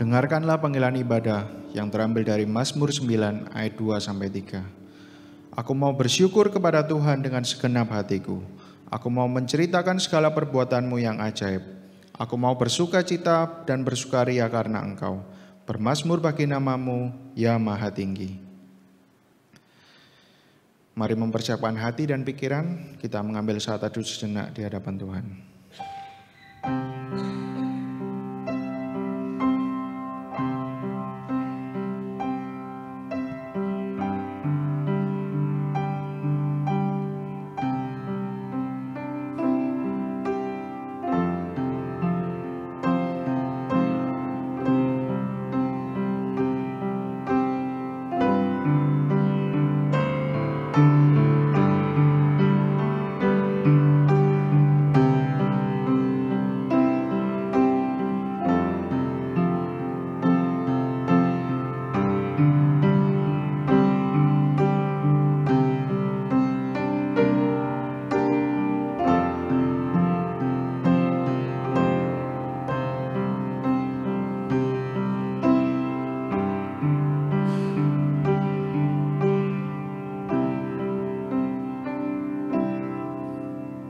Dengarkanlah panggilan ibadah yang terambil dari Mazmur 9 ayat 2-3. Aku mau bersyukur kepada Tuhan dengan segenap hatiku. Aku mau menceritakan segala perbuatan-Mu yang ajaib. Aku mau bersukacita dan bersukaria karena Engkau. Bermazmur bagi nama-Mu, ya Maha Tinggi. Mari mempersiapkan hati dan pikiran, kita mengambil saat teduh sejenak di hadapan Tuhan.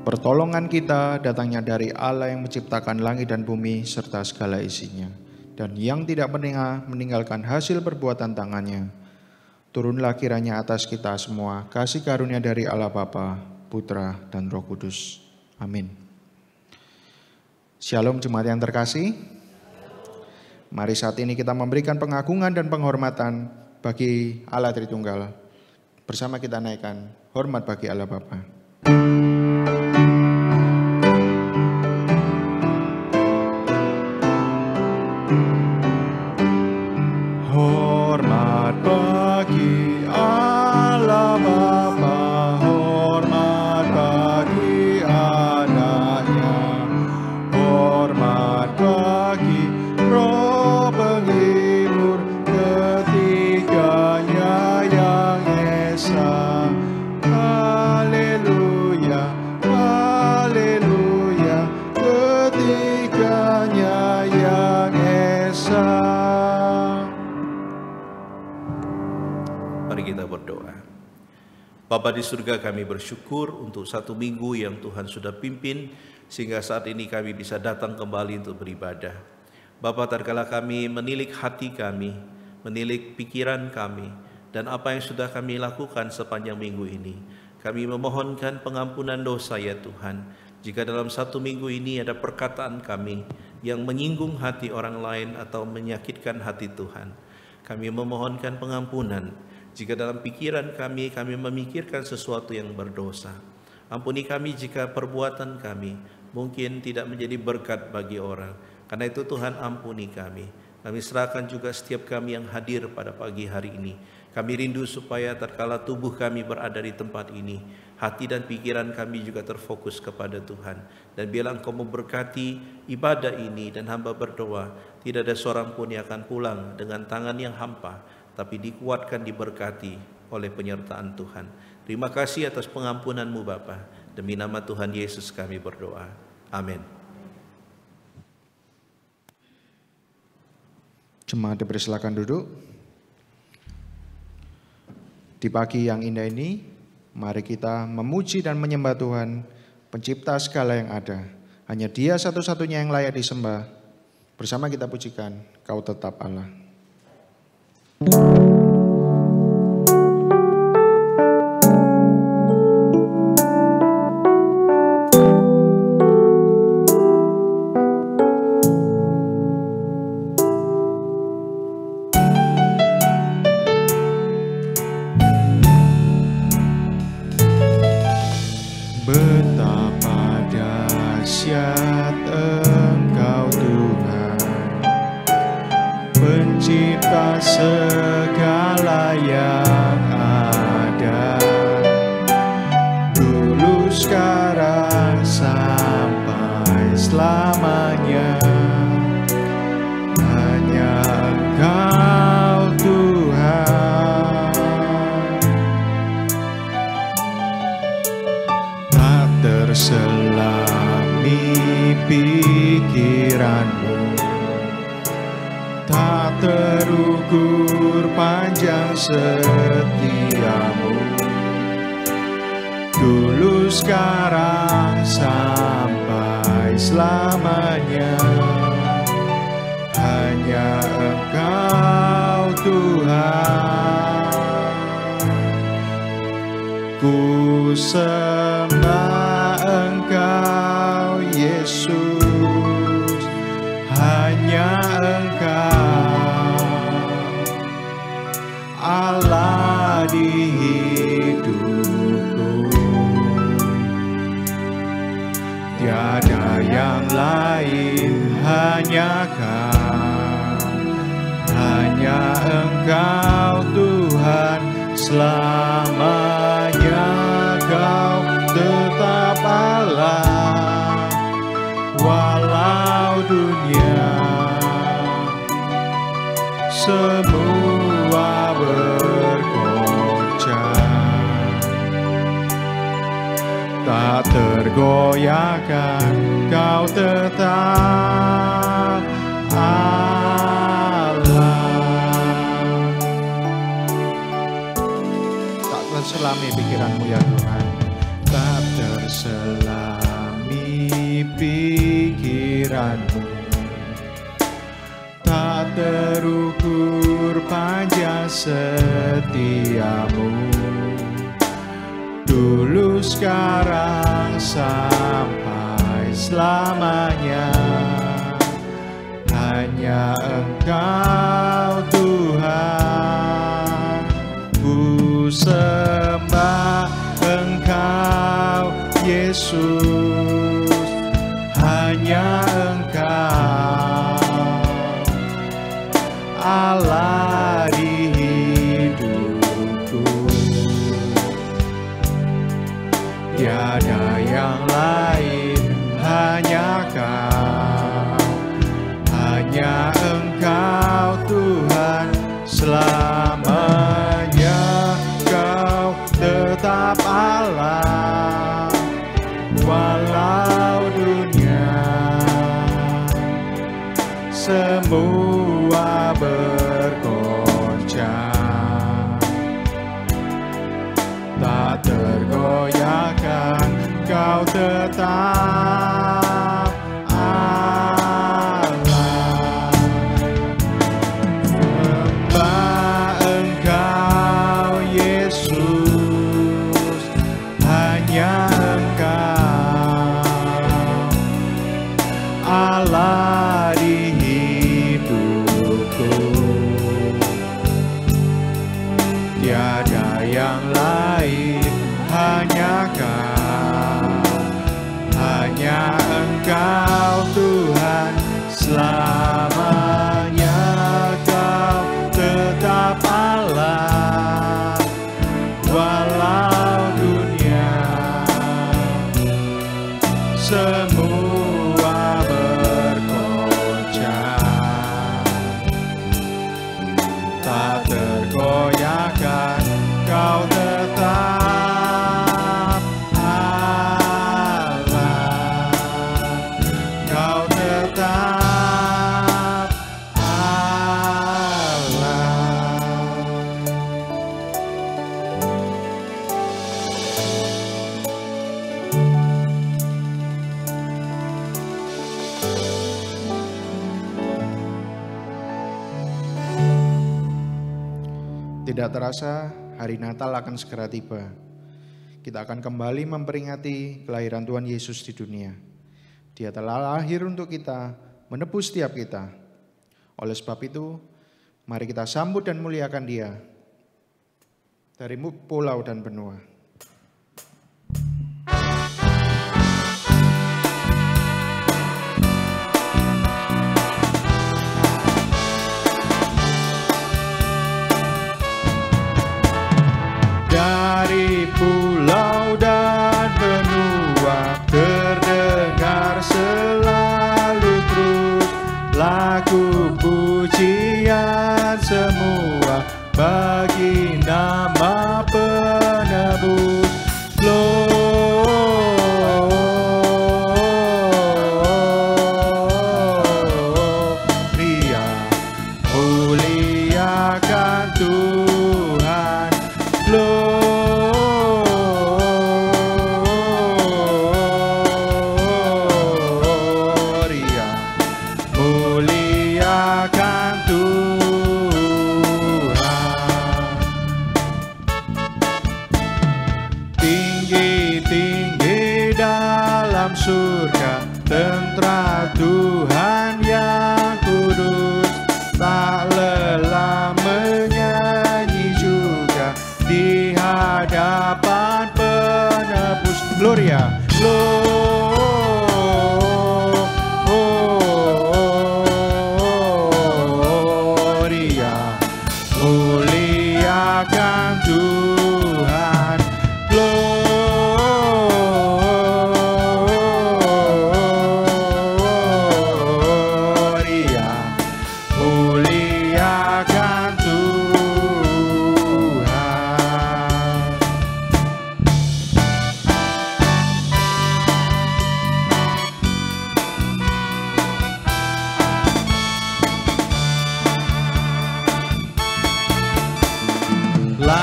Pertolongan kita datangnya dari Allah yang menciptakan langit dan bumi serta segala isinya, dan yang tidak pernah meninggalkan hasil perbuatan tangannya. Turunlah kiranya atas kita semua kasih karunia dari Allah Bapa, Putra, dan Roh Kudus. Amin. Shalom jemaat yang terkasih. Mari saat ini kita memberikan pengagungan dan penghormatan bagi Allah Tritunggal. Bersama kita naikkan hormat bagi Allah Bapa. Hormat bagi Allah Bapa, hormat bagi anaknya, hormat bagi Roh penghibur ketiganya yang esa. Haleluya, haleluya, ketiganya yang esa. Mari kita berdoa. Bapa di surga, kami bersyukur untuk satu minggu yang Tuhan sudah pimpin sehingga saat ini kami bisa datang kembali untuk beribadah. Bapa, tatkala kami menilik hati kami, menilik pikiran kami, dan apa yang sudah kami lakukan sepanjang minggu ini, kami memohonkan pengampunan dosa ya Tuhan. Jika dalam satu minggu ini ada perkataan kami yang menyinggung hati orang lain atau menyakitkan hati Tuhan, kami memohonkan pengampunan. Jika dalam pikiran kami memikirkan sesuatu yang berdosa, ampuni kami jika perbuatan kami mungkin tidak menjadi berkat bagi orang. Karena itu Tuhan, ampuni kami. Kami serahkan juga setiap kami yang hadir pada pagi hari ini. Kami rindu supaya tatkala tubuh kami berada di tempat ini, hati dan pikiran kami juga terfokus kepada Tuhan. Dan biarlah Engkau memberkati ibadah ini, dan hamba berdoa tidak ada seorang pun yang akan pulang dengan tangan yang hampa, tapi dikuatkan, diberkati oleh penyertaan Tuhan. Terima kasih atas pengampunan-Mu Bapa. Demi nama Tuhan Yesus kami berdoa. Amin. Jemaat dipersilakan duduk. Di pagi yang indah ini, mari kita memuji dan menyembah Tuhan, pencipta segala yang ada. Hanya Dia satu-satunya yang layak disembah. Bersama kita pujikan, Kau Tetap Allah. Betapa dahsyat Engkau Tuhan, pencipta segala yang ada, dulu sekarang sampai selamanya. Hanya Engkau Tuhan, tak terselami pikiranmu, tak tak terukur panjang setiamu, dulu sekarang sampai selamanya. Hanya Engkau Tuhan, ku sembah Engkau Yesus, hanya Engkau Allah di hidupku, tiada yang lain, hanya Kau, hanya Engkau Tuhan selamanya. Kau tetap Allah, walau dunia semua bergoncang, tak tergoyahkan. Kau tetap Allah. Tak terselami pikiranmu ya Tuhan, Tak terselami pikiranmu, tak terukur panjang setiamu, dulu sekarang sampai selamanya. Hanya Engkau Tuhan, ku sembah Engkau Yesus, hanya Engkau Allah di hidupku, tiada yang lain, hanya Kau, hanya Engkau Tuhan selamanya. Kau tetap Allah, walau dunia semua bergoncang, tak tergoyahkan. Kau tetap Allah, sembah Engkau Yesus, hanya Engkau Allah di hidupku, tiada yang lain, hanya Kau, hanya Engkau Tuhan selamanya. Kau tetap Allah, walau dunia semua bergoncang, tak tergoyahkan. Kau tetap Allah, Kau tetap Allah. tidak terasa hari Natal akan segera tiba. Kita akan kembali memperingati kelahiran Tuhan Yesus di dunia. Dia telah lahir untuk kita, menebus setiap kita. Oleh sebab itu, mari kita sambut dan muliakan Dia dari pulau dan benua. Dari pulau dan benua terdengar selalu terus lagu pujian semua bagi nama penebus. Gloria,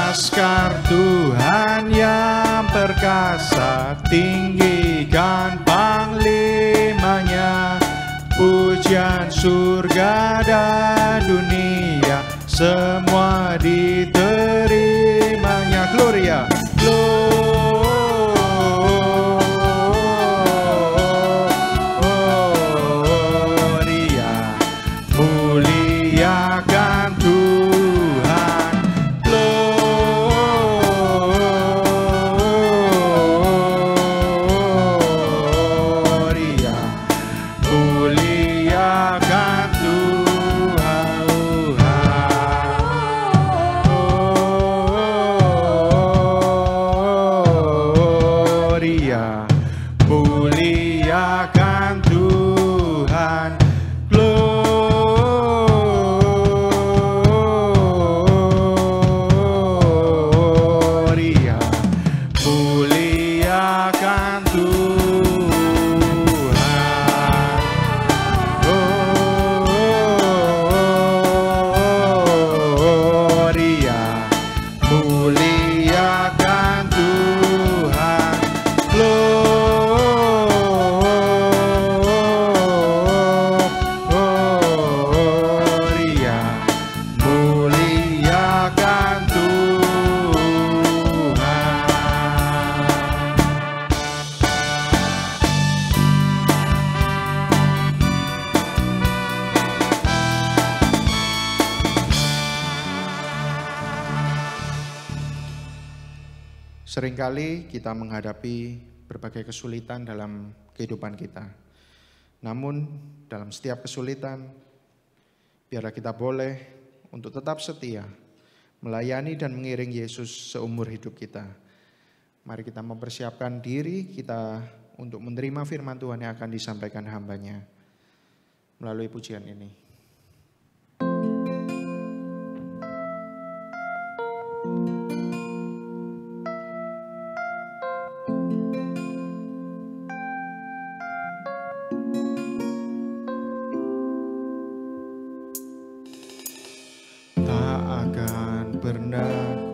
Laskar Tuhan yang perkasa, tinggikan panglimanya. Pujian surga dan dunia, semua diterimanya. Gloria, Gloria, muliakan Tuhan. Gloria, muliakan Seringkali kita menghadapi berbagai kesulitan dalam kehidupan kita. Namun dalam setiap kesulitan, biarlah kita boleh untuk tetap setia, melayani dan mengiring Yesus seumur hidup kita. Mari kita mempersiapkan diri kita untuk menerima firman Tuhan yang akan disampaikan hamba-Nya melalui pujian ini.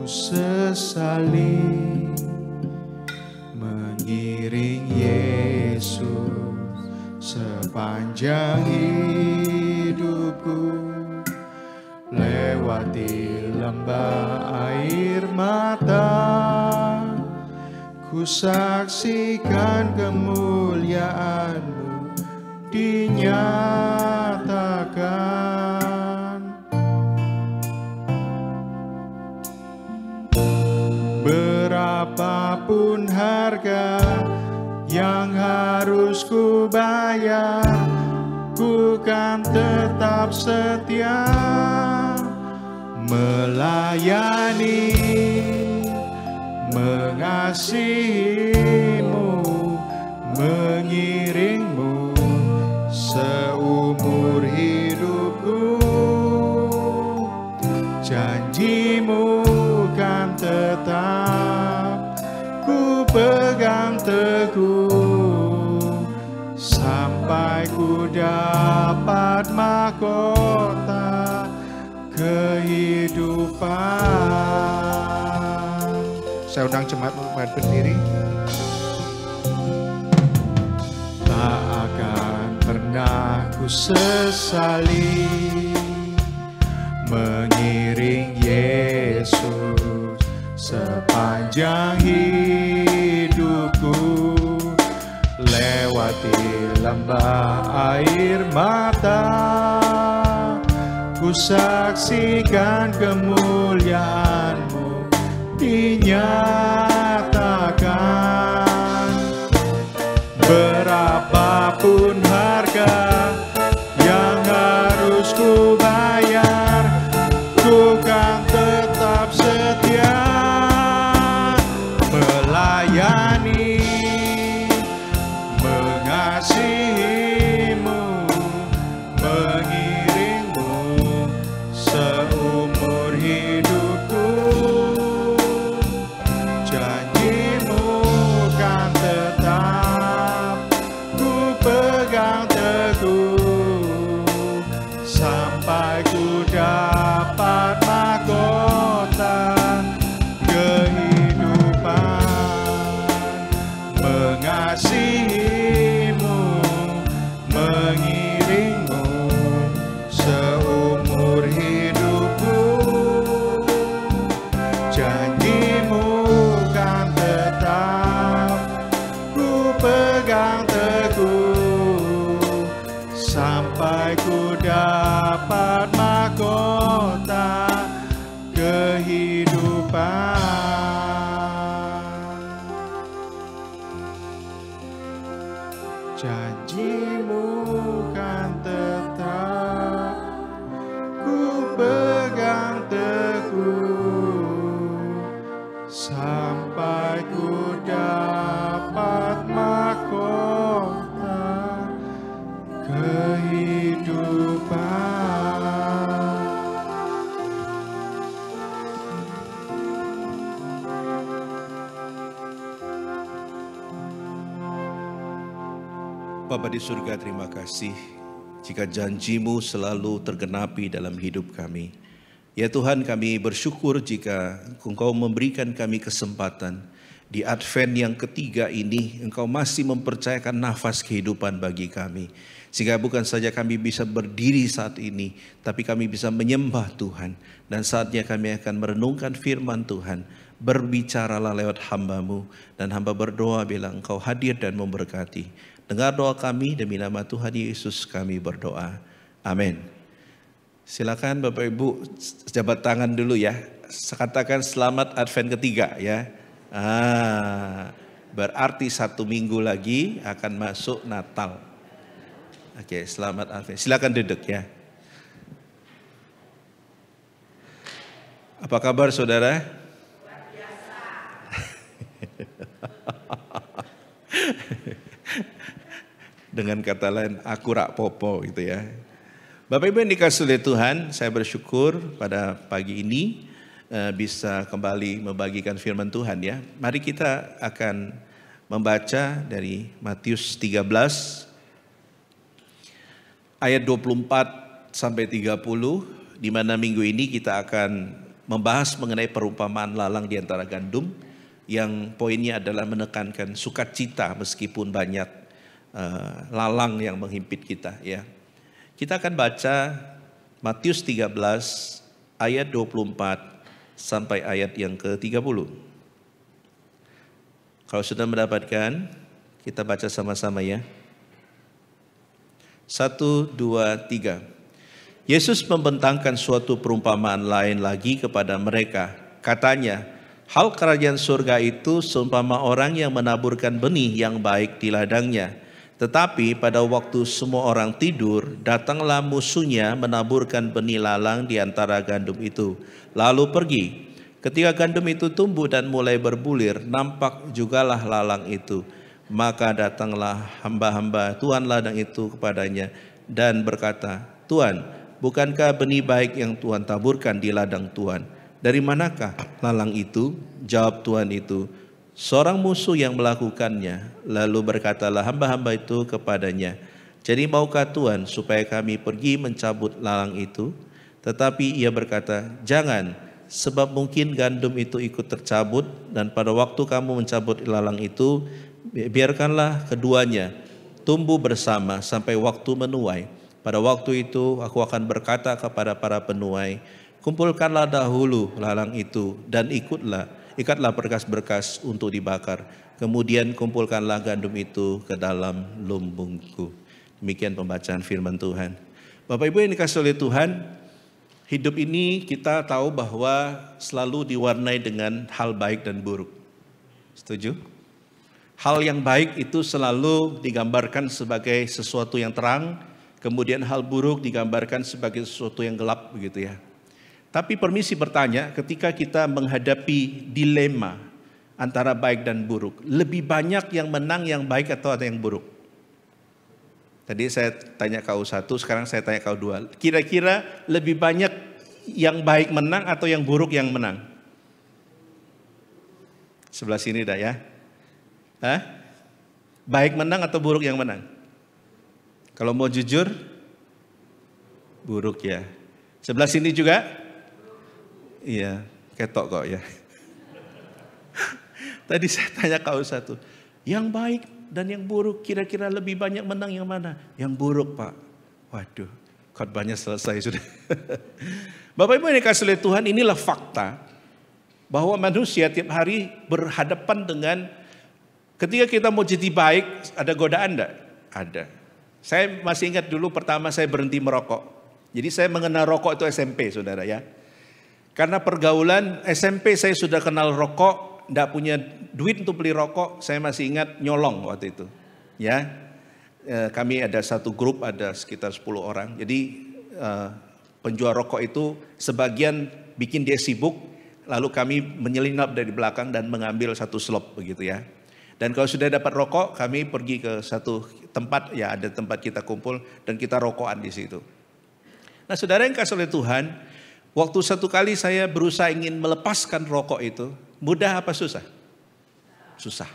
Sesali mengiring Yesus sepanjang hidupku, lewati lembah air mata, ku saksikan kemuliaan-Mu dinyatakan. Berapapun harga yang harus ku bayar, ku kan tetap setia melayani, mengasihi-Mu, mengiring-Mu seumur hidupku. Janji-Mu kan tetap ku pegang teguh, sampai ku dapat mahkota kehidupan. Saya undang jemaat untuk berdiri. Tak akan pernah ku sesali mengiring Yesus sepanjang hidupku, lewati lembah air mata, ku saksikan kemuliaan-Mu dinyatakan. Berapapun harga yang harus ku bayar, ku kan tetap setia melayani, mengasihi-Mu, mengiring-Mu seumur hidupku. Bapa di surga, terima kasih jika janji-Mu selalu tergenapi dalam hidup kami. Ya Tuhan, kami bersyukur jika Engkau memberikan kami kesempatan di Advent yang ketiga ini, Engkau masih mempercayakan nafas kehidupan bagi kami. Sehingga bukan saja kami bisa berdiri saat ini, tapi kami bisa menyembah Tuhan. Dan saatnya kami akan merenungkan firman Tuhan. Berbicaralah lewat hamba-Mu, dan hamba berdoa bila Engkau hadir dan memberkati. Dengar doa kami, demi nama Tuhan Yesus kami berdoa. Amin. Silakan Bapak Ibu jabat tangan dulu ya. Katakan selamat Advent ketiga ya. Berarti 1 minggu lagi akan masuk Natal. Oke, selamat Advent. Silakan duduk ya. Apa kabar saudara? Luar biasa. Dengan kata lain, aku rak popo gitu ya. Bapak Ibu yang dikasihi oleh Tuhan, saya bersyukur pada pagi ini bisa kembali membagikan firman Tuhan ya. Mari kita akan membaca dari Matius 13 ayat 24 sampai 30, di mana minggu ini kita akan membahas mengenai perumpamaan lalang di antara gandum, yang poinnya adalah menekankan sukacita meskipun banyak lalang yang menghimpit kita ya. Kita akan baca Matius 13 ayat 24 sampai ayat yang ke-30. Kalau sudah mendapatkan, kita baca sama-sama ya. 1, 2, 3. Yesus membentangkan suatu perumpamaan lain lagi kepada mereka. Katanya, hal kerajaan surga itu seumpama orang yang menaburkan benih yang baik di ladangnya. Tetapi pada waktu semua orang tidur, datanglah musuhnya menaburkan benih lalang di antara gandum itu, lalu pergi. Ketika gandum itu tumbuh dan mulai berbulir, nampak jugalah lalang itu. Maka datanglah hamba-hamba Tuhan ladang itu kepadanya dan berkata, Tuhan, bukankah benih baik yang Tuhan taburkan di ladang Tuhan? Dari manakah lalang itu? Jawab Tuhan itu, seorang musuh yang melakukannya. Lalu berkatalah hamba-hamba itu kepadanya, jadi maukah Tuhan supaya kami pergi mencabut lalang itu? Tetapi ia berkata, jangan, sebab mungkin gandum itu ikut tercabut, dan pada waktu kamu mencabut lalang itu, biarkanlah keduanya tumbuh bersama sampai waktu menuai. Pada waktu itu aku akan berkata kepada para penuai, kumpulkanlah dahulu lalang itu dan ikatlah berkas-berkas untuk dibakar. Kemudian kumpulkanlah gandum itu ke dalam lumbungku. Demikian pembacaan firman Tuhan. Bapak Ibu yang dikasihi oleh Tuhan, hidup ini kita tahu bahwa selalu diwarnai dengan hal baik dan buruk. Setuju? Hal yang baik itu selalu digambarkan sebagai sesuatu yang terang, kemudian hal buruk digambarkan sebagai sesuatu yang gelap begitu ya. Tapi permisi bertanya, ketika kita menghadapi dilema antara baik dan buruk, lebih banyak yang menang yang baik atau ada yang buruk? Tadi saya tanya kau satu, sekarang saya tanya kau dua. Kira-kira lebih banyak yang baik menang atau yang buruk yang menang? Sebelah sini dah ya. Baik menang atau buruk yang menang? Kalau mau jujur, buruk ya. Sebelah sini juga? Iya, ketok kok ya. Tadi saya tanya kau satu, yang baik dan yang buruk kira-kira lebih banyak menang yang mana? Yang buruk Pak. Waduh, khotbahnya selesai sudah. Bapak Ibu yang dikasihi oleh Tuhan, inilah fakta bahwa manusia tiap hari berhadapan dengan, ketika kita mau jadi baik, ada godaan enggak? Ada. Saya masih ingat dulu pertama saya berhenti merokok. Jadi saya mengenal rokok itu SMP saudara ya. Karena pergaulan SMP saya sudah kenal rokok, enggak punya duit untuk beli rokok, saya masih ingat nyolong waktu itu. Ya, kami ada satu grup, ada sekitar 10 orang. Jadi penjual rokok itu sebagian bikin dia sibuk, lalu kami menyelinap dari belakang dan mengambil satu slop begitu ya. Dan kalau sudah dapat rokok, kami pergi ke satu tempat, ya ada tempat kita kumpul dan kita rokokan di situ. Nah saudara yang kasih oleh Tuhan, waktu satu kali saya berusaha ingin melepaskan rokok itu, mudah apa susah? Susah.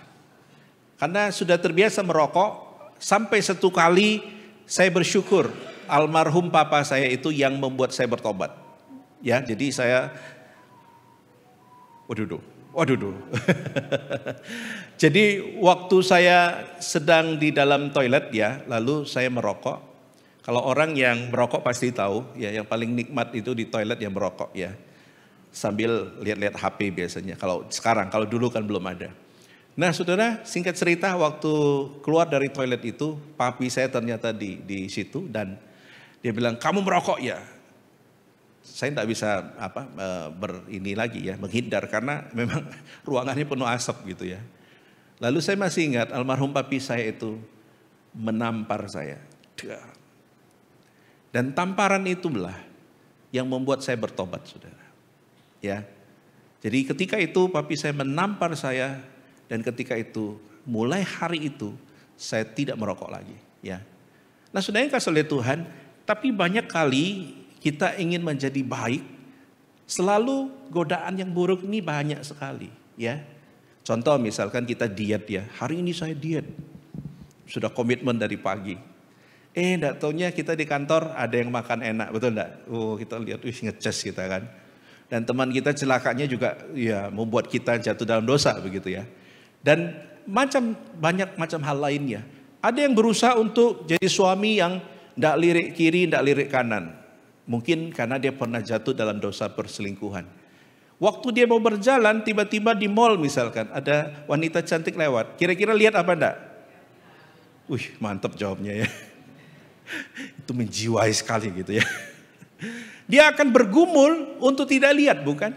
Karena sudah terbiasa merokok, Sampai satu kali saya bersyukur almarhum papa saya itu yang membuat saya bertobat. Ya, jadi saya waduh. Jadi waktu saya sedang di dalam toilet ya, lalu saya merokok. Kalau orang yang merokok pasti tahu ya, yang paling nikmat itu di toilet yang merokok ya. Sambil lihat-lihat HP biasanya. Kalau sekarang, kalau dulu kan belum ada. Nah, saudara, singkat cerita waktu keluar dari toilet itu, papi saya ternyata di situ dan dia bilang, "Kamu merokok ya?" Saya tidak bisa menghindar karena memang ruangannya penuh asap gitu ya. Lalu saya masih ingat almarhum papi saya itu menampar saya. Dan tamparan itulah yang membuat saya bertobat, saudara. Ya. Jadi ketika itu papi saya menampar saya dan ketika itu mulai hari itu saya tidak merokok lagi. Ya. Nah, saudara yang kasih oleh Tuhan, tapi banyak kali kita ingin menjadi baik, selalu godaan yang buruk ini banyak sekali. Ya. Contoh misalkan kita diet ya, hari ini saya diet, sudah komitmen dari pagi. Enggak taunya kita di kantor ada yang makan enak, betul enggak? Oh, kita lihat, ngecas kita kan. Dan teman kita celakanya juga ya membuat kita jatuh dalam dosa begitu ya. Dan banyak macam hal lainnya. Ada yang berusaha untuk jadi suami yang enggak lirik kiri, enggak lirik kanan. Mungkin karena dia pernah jatuh dalam dosa perselingkuhan. Waktu dia mau berjalan, tiba-tiba di mall misalkan ada wanita cantik lewat. Kira-kira lihat apa enggak? Mantap jawabnya ya. Itu menjiwai sekali gitu ya. Dia akan bergumul untuk tidak lihat, bukan?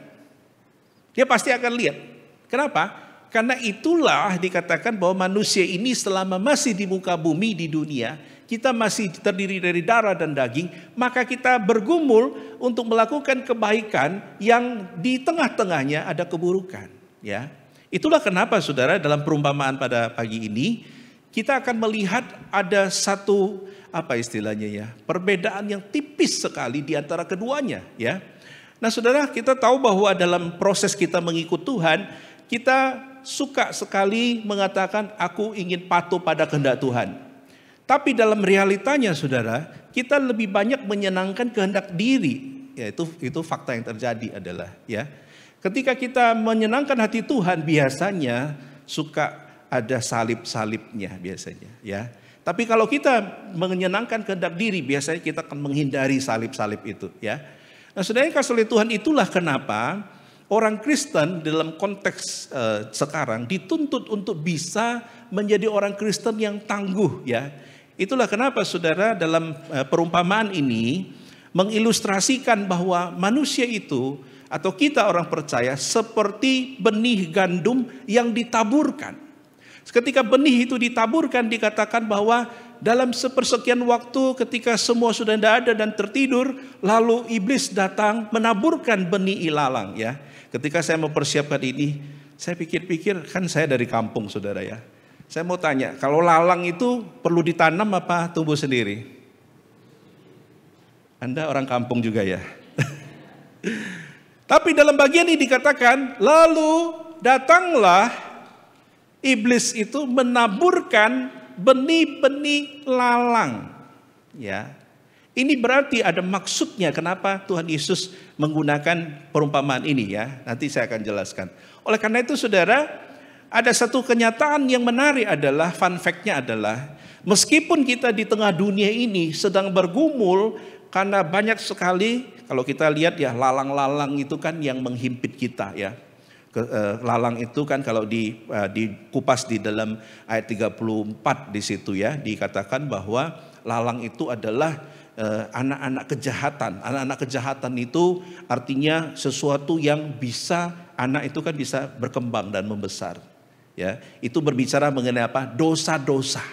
Dia pasti akan lihat. Kenapa? Karena itulah dikatakan bahwa manusia ini selama masih di muka bumi di dunia, kita masih terdiri dari darah dan daging, maka kita bergumul untuk melakukan kebaikan yang di tengah-tengahnya ada keburukan. Ya, itulah kenapa saudara dalam perumpamaan pada pagi ini kita akan melihat ada satu perbedaan yang tipis sekali di antara keduanya. Ya, nah saudara kita tahu bahwa dalam proses kita mengikut Tuhan, kita suka sekali mengatakan aku ingin patuh pada kehendak Tuhan. Tapi dalam realitanya saudara, kita lebih banyak menyenangkan kehendak diri. Ya, itu fakta yang terjadi adalah ya. Ketika kita menyenangkan hati Tuhan biasanya suka ada salib-salibnya biasanya ya. Tapi kalau kita menyenangkan kehendak diri biasanya kita akan menghindari salib-salib itu ya. Nah, saudara yang kasih oleh Tuhan, itulah kenapa orang Kristen dalam konteks sekarang dituntut untuk bisa menjadi orang Kristen yang tangguh ya. Itulah kenapa saudara dalam perumpamaan ini mengilustrasikan bahwa manusia itu atau kita orang percaya seperti benih gandum yang ditaburkan. Ketika benih itu ditaburkan dikatakan bahwa dalam sepersekian waktu ketika semua sudah tidak ada dan tertidur, lalu iblis datang menaburkan benih ilalang ya. Ketika saya mempersiapkan ini, saya pikir-pikir, kan saya dari kampung saudara ya. Saya mau tanya, kalau lalang itu perlu ditanam apa tumbuh sendiri? Anda orang kampung juga ya. Tapi dalam bagian ini dikatakan, lalu datanglah iblis itu menaburkan benih-benih lalang. Ya. Ini berarti ada maksudnya kenapa Tuhan Yesus menggunakan perumpamaan ini ya. Nanti saya akan jelaskan. Oleh karena itu saudara, ada satu kenyataan yang menarik adalah, fun fact-nya adalah, meskipun kita di tengah dunia ini sedang bergumul karena banyak sekali, kalau kita lihat ya lalang-lalang itu kan yang menghimpit kita ya. Lalang itu kan kalau dikupas di dalam ayat 34 di situ ya, dikatakan bahwa lalang itu adalah anak-anak kejahatan. Anak-anak kejahatan itu artinya sesuatu yang bisa, anak itu kan bisa berkembang dan membesar. Ya, itu berbicara mengenai apa? Dosa-dosa.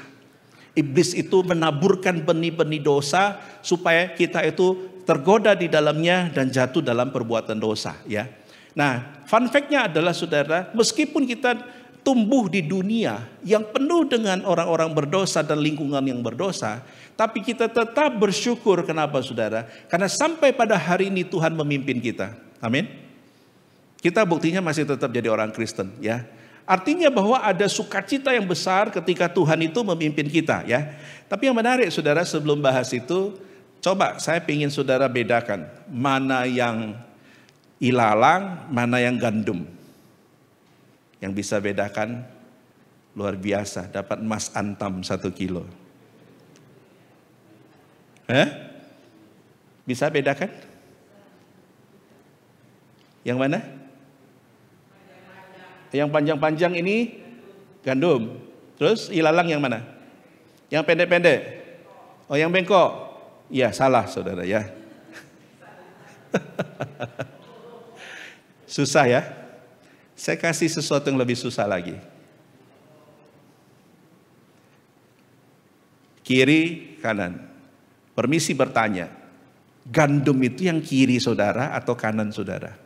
Iblis itu menaburkan benih-benih dosa supaya kita itu tergoda di dalamnya dan jatuh dalam perbuatan dosa ya. Nah, fun fact-nya adalah saudara, meskipun kita tumbuh di dunia yang penuh dengan orang-orang berdosa dan lingkungan yang berdosa, tapi kita tetap bersyukur. Kenapa saudara? Karena sampai pada hari ini Tuhan memimpin kita. Amin. Kita buktinya masih tetap jadi orang Kristen ya. Artinya bahwa ada sukacita yang besar ketika Tuhan itu memimpin kita, ya. Tapi yang menarik saudara, sebelum bahas itu, coba saya ingin saudara bedakan mana yang ilalang, mana yang gandum. Yang bisa bedakan luar biasa, dapat emas antam 1 kilo. Bisa bedakan? Yang mana? Yang panjang-panjang ini gandum. Terus ilalang yang mana? Yang pendek-pendek? Oh, yang bengkok? Iya, salah saudara ya. Susah ya? Saya kasih sesuatu yang lebih susah lagi. Kiri, kanan. Permisi bertanya, gandum itu yang kiri saudara atau kanan saudara?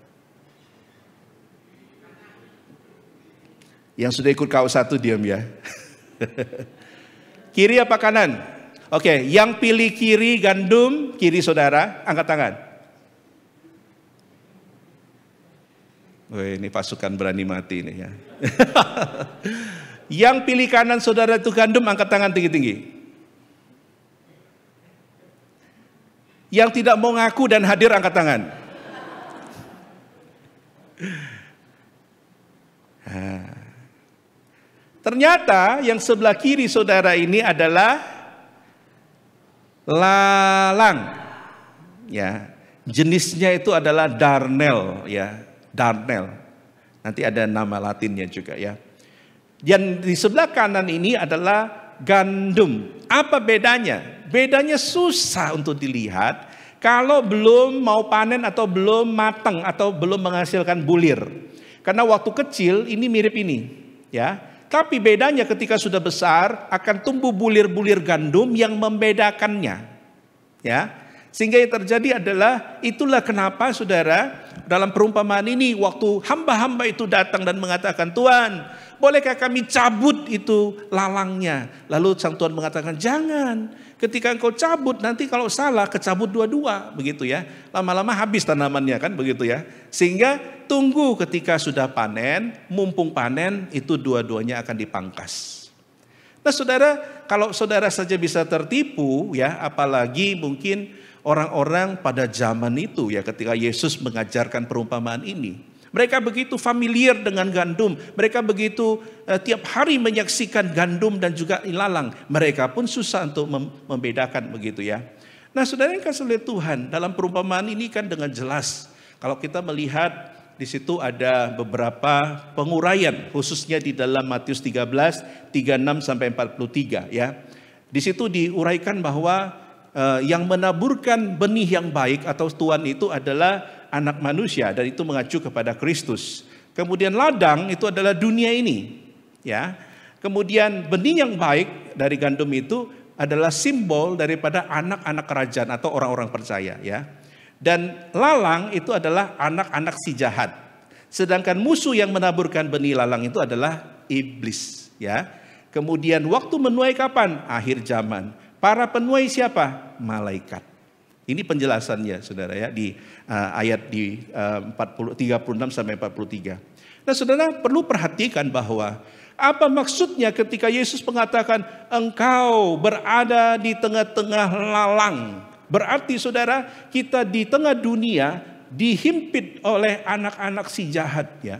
Yang sudah ikut KU1 diam ya. Kiri apa kanan? Oke, yang pilih kiri gandum, kiri saudara, angkat tangan. Wih, ini pasukan berani mati ini ya. Yang pilih kanan saudara itu gandum, angkat tangan tinggi-tinggi. Yang tidak mau ngaku dan hadir, angkat tangan. Ternyata yang sebelah kiri saudara ini adalah lalang. Ya, jenisnya itu adalah darnel ya, darnel. Nanti ada nama latinnya juga ya. Dan di sebelah kanan ini adalah gandum. Apa bedanya? Bedanya susah untuk dilihat kalau belum mau panen atau belum matang atau belum menghasilkan bulir. Karena waktu kecil ini mirip ini, ya. Tapi bedanya ketika sudah besar akan tumbuh bulir-bulir gandum yang membedakannya. Ya. Sehingga yang terjadi adalah itulah kenapa saudara dalam perumpamaan ini waktu hamba-hamba itu datang dan mengatakan, "Tuhan, bolehkah kami cabut itu lalangnya?" Lalu sang Tuhan mengatakan, "Jangan. Ketika engkau cabut nanti kalau salah kecabut dua-dua." Begitu ya. Lama-lama habis tanamannya kan begitu ya. Sehingga tunggu ketika sudah panen, mumpung panen itu dua-duanya akan dipangkas. Nah saudara, kalau saudara saja bisa tertipu ya, apalagi mungkin orang-orang pada zaman itu ya ketika Yesus mengajarkan perumpamaan ini. Mereka begitu familiar dengan gandum, mereka begitu tiap hari menyaksikan gandum dan juga ilalang. Mereka pun susah untuk membedakan begitu ya. Nah saudara yang kasih oleh Tuhan, dalam perumpamaan ini kan dengan jelas. Kalau kita melihat di situ ada beberapa penguraian, khususnya di dalam Matius 13, 36 sampai 43 ya. Di situ diuraikan bahwa yang menaburkan benih yang baik atau tuan itu adalah anak manusia, dan itu mengacu kepada Kristus. Kemudian ladang itu adalah dunia ini, ya. Kemudian benih yang baik dari gandum itu adalah simbol daripada anak-anak kerajaan atau orang-orang percaya, ya. Dan lalang itu adalah anak-anak si jahat. Sedangkan musuh yang menaburkan benih lalang itu adalah iblis, ya. Kemudian waktu menuai kapan? Akhir zaman. Para penuai siapa? Malaikat. Ini penjelasannya saudara ya di ayat di 36 sampai 43. Nah saudara perlu perhatikan bahwa apa maksudnya ketika Yesus mengatakan engkau berada di tengah-tengah lalang. Berarti saudara kita di tengah dunia dihimpit oleh anak-anak si jahat ya.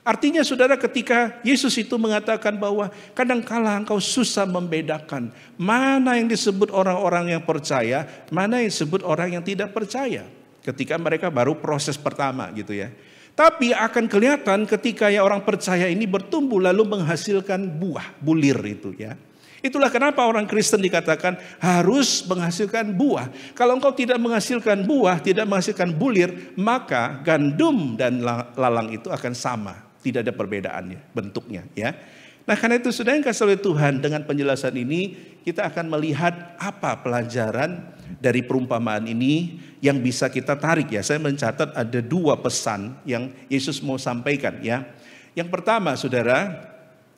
Artinya saudara ketika Yesus itu mengatakan bahwa kadangkala engkau susah membedakan mana yang disebut orang-orang yang percaya, mana yang disebut orang yang tidak percaya. Ketika mereka baru proses pertama gitu ya. Tapi akan kelihatan ketika ya orang percaya ini bertumbuh lalu menghasilkan buah, bulir itu ya. Itulah kenapa orang Kristen dikatakan harus menghasilkan buah. Kalau engkau tidak menghasilkan buah, tidak menghasilkan bulir, maka gandum dan lalang itu akan sama. Tidak ada perbedaannya bentuknya ya. Nah karena itu saudara yang kasih oleh Tuhan, dengan penjelasan ini kita akan melihat apa pelajaran dari perumpamaan ini yang bisa kita tarik ya. Saya mencatat ada 2 pesan yang Yesus mau sampaikan ya. Yang pertama saudara,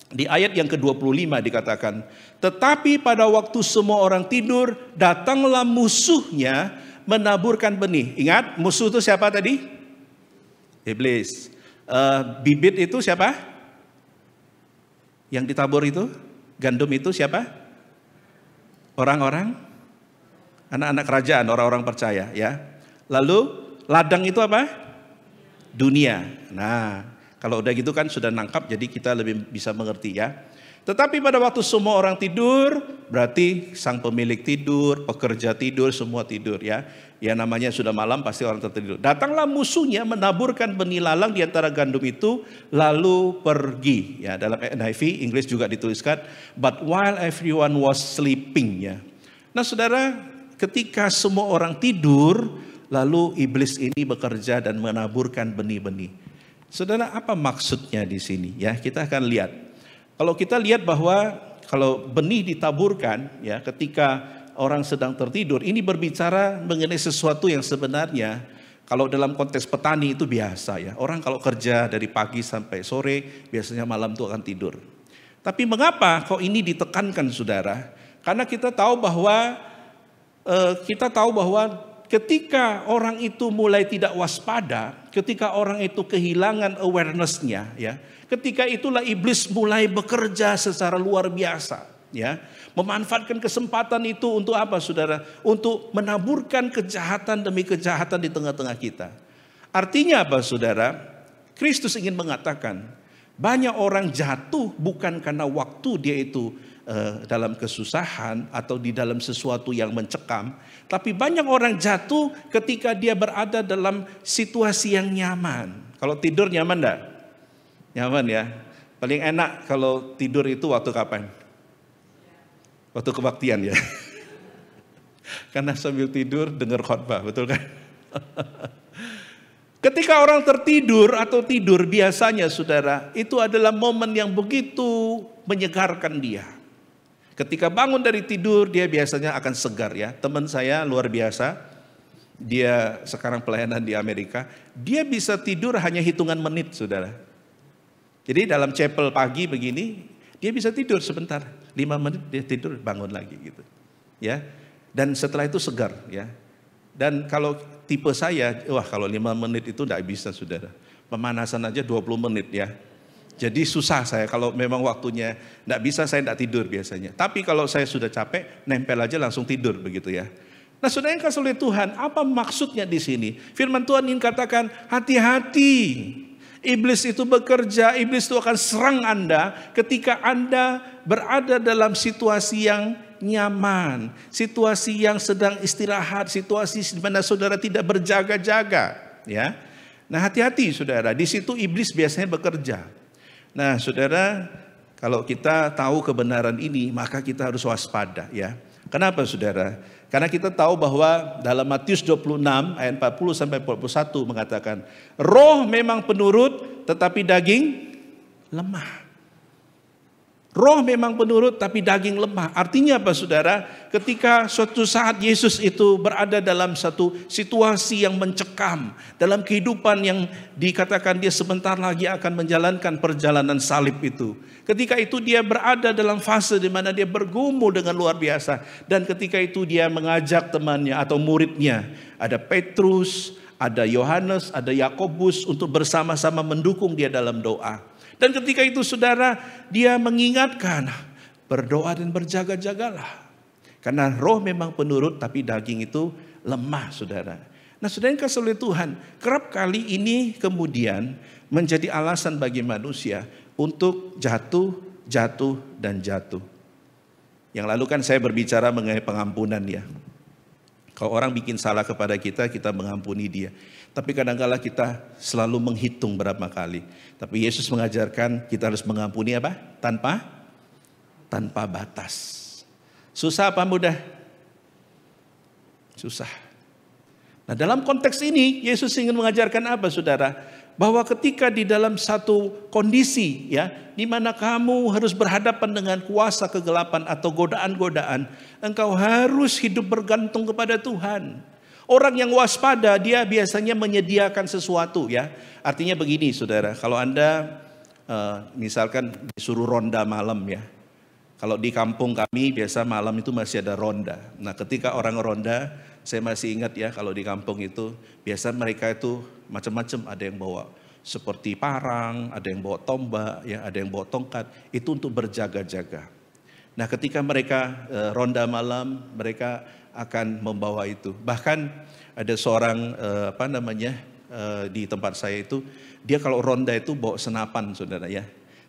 di ayat yang ke-25 dikatakan, tetapi pada waktu semua orang tidur, datanglah musuhnya menaburkan benih. Ingat musuh itu siapa tadi? Iblis. Bibit itu siapa? Yang ditabur itu, gandum itu siapa? Orang-orang, anak-anak kerajaan, orang-orang percaya ya. Lalu ladang itu apa? Dunia. Nah, kalau udah gitu kan sudah nangkap, jadi kita lebih bisa mengerti ya. Tetapi pada waktu semua orang tidur, berarti sang pemilik tidur, pekerja tidur, semua tidur ya. Ya namanya sudah malam pasti orang tertidur. Datanglah musuhnya menaburkan benih lalang di antara gandum itu, lalu pergi. Ya dalam NIV Inggris juga dituliskan, but while everyone was sleeping ya. Nah saudara, ketika semua orang tidur, lalu iblis ini bekerja dan menaburkan benih-benih. Saudara, apa maksudnya di sini? Ya kita akan lihat. Kalau kita lihat bahwa kalau benih ditaburkan ya ketika orang sedang tertidur, ini berbicara mengenai sesuatu yang sebenarnya kalau dalam konteks petani itu biasa ya. Orang kalau kerja dari pagi sampai sore, biasanya malam itu akan tidur. Tapi mengapa kok ini ditekankan saudara? Karena kita tahu bahwa ketika orang itu mulai tidak waspada, ketika orang itu kehilangan awareness-nya ya, ketika itulah iblis mulai bekerja secara luar biasa ya. Memanfaatkan kesempatan itu untuk apa saudara? Untuk menaburkan kejahatan demi kejahatan di tengah-tengah kita. Artinya apa saudara? Kristus ingin mengatakan banyak orang jatuh bukan karena waktu dia itu dalam kesusahan atau di dalam sesuatu yang mencekam. Tapi banyak orang jatuh ketika dia berada dalam situasi yang nyaman. Kalau tidur nyaman enggak? Nyaman ya. Paling enak kalau tidur itu waktu kapan? Waktu kebaktian ya. Karena sambil tidur dengar khotbah, betul kan? Ketika orang tertidur atau tidur biasanya saudara, itu adalah momen yang begitu menyegarkan dia. Ketika bangun dari tidur dia biasanya akan segar ya. Teman saya luar biasa, dia sekarang pelayanan di Amerika, dia bisa tidur hanya hitungan menit saudara. Jadi dalam chapel pagi begini, dia bisa tidur sebentar, 5 menit dia tidur bangun lagi gitu. Ya. Dan setelah itu segar ya. Dan kalau tipe saya, wah kalau 5 menit itu enggak bisa saudara. Pemanasan aja 20 menit ya. Jadi susah saya kalau memang waktunya enggak bisa, saya enggak tidur biasanya. Tapi kalau saya sudah capek, nempel aja langsung tidur begitu ya. Nah saudara yang kasih oleh Tuhan, apa maksudnya di sini? Firman Tuhan ingin katakan, hati-hati. Iblis itu bekerja, iblis itu akan serang Anda ketika Anda berada dalam situasi yang nyaman, situasi yang sedang istirahat, situasi di mana saudara tidak berjaga-jaga, ya. Nah, hati-hati saudara, di situ iblis biasanya bekerja. Nah, saudara, kalau kita tahu kebenaran ini, maka kita harus waspada, ya. Kenapa saudara? Karena kita tahu bahwa dalam Matius 26 ayat 40 sampai 41 mengatakan, roh memang penurut tetapi daging lemah. Roh memang penurut tapi daging lemah. Artinya apa saudara? Ketika suatu saat Yesus itu berada dalam satu situasi yang mencekam, dalam kehidupan yang dikatakan dia sebentar lagi akan menjalankan perjalanan salib itu. Ketika itu dia berada dalam fase di mana dia bergumul dengan luar biasa. Dan ketika itu dia mengajak temannya atau muridnya. Ada Petrus, ada Yohanes, ada Yakobus untuk bersama-sama mendukung dia dalam doa. Dan ketika itu saudara, dia mengingatkan, berdoa dan berjaga-jagalah. Karena roh memang penurut tapi daging itu lemah saudara. Nah saudara yang kasih oleh Tuhan, kerap kali ini kemudian menjadi alasan bagi manusia untuk jatuh, dan jatuh. Yang lalu kan saya berbicara mengenai pengampunan ya. Kalau orang bikin salah kepada kita, kita mengampuni dia. Tapi kadang-kala kita selalu menghitung berapa kali. Tapi Yesus mengajarkan kita harus mengampuni apa? Tanpa batas. Susah apa mudah? Susah. Nah dalam konteks ini Yesus ingin mengajarkan apa saudara? Bahwa ketika di dalam satu kondisi ya, di mana kamu harus berhadapan dengan kuasa kegelapan atau godaan-godaan, engkau harus hidup bergantung kepada Tuhan. Orang yang waspada dia biasanya menyediakan sesuatu ya. Artinya begini saudara, kalau Anda misalkan disuruh ronda malam ya. Kalau di kampung kami biasa malam itu masih ada ronda. Nah ketika orang ronda, saya masih ingat ya kalau di kampung itu biasa mereka itu macam-macam, ada yang bawa seperti parang, ada yang bawa tombak, ya, ada yang bawa tongkat, itu untuk berjaga-jaga. Nah, ketika mereka ronda malam, mereka akan membawa itu. Bahkan ada seorang di tempat saya itu, dia kalau ronda itu bawa senapan, saudara ya.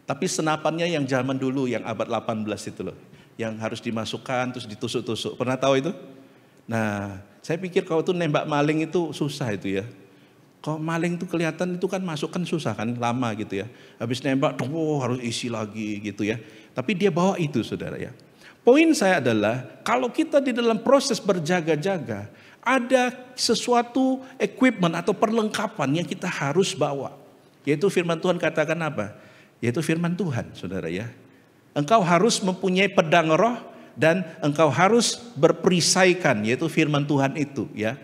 Tapi senapannya yang zaman dulu, yang abad 18 itu loh, yang harus dimasukkan terus ditusuk-tusuk. Pernah tahu itu? Nah, saya pikir kalau itu nembak maling itu susah itu ya. Kalau maling itu kelihatan itu kan masuk kan susah kan, lama gitu ya. Habis nembak, harus isi lagi gitu ya. Tapi dia bawa itu, saudara ya. Poin saya adalah, kalau kita di dalam proses berjaga-jaga, ada sesuatu equipment atau perlengkapan yang kita harus bawa. Yaitu firman Tuhan katakan apa? Yaitu firman Tuhan, saudara ya. Engkau harus mempunyai pedang roh dan engkau harus berperisaikan, yaitu firman Tuhan itu ya.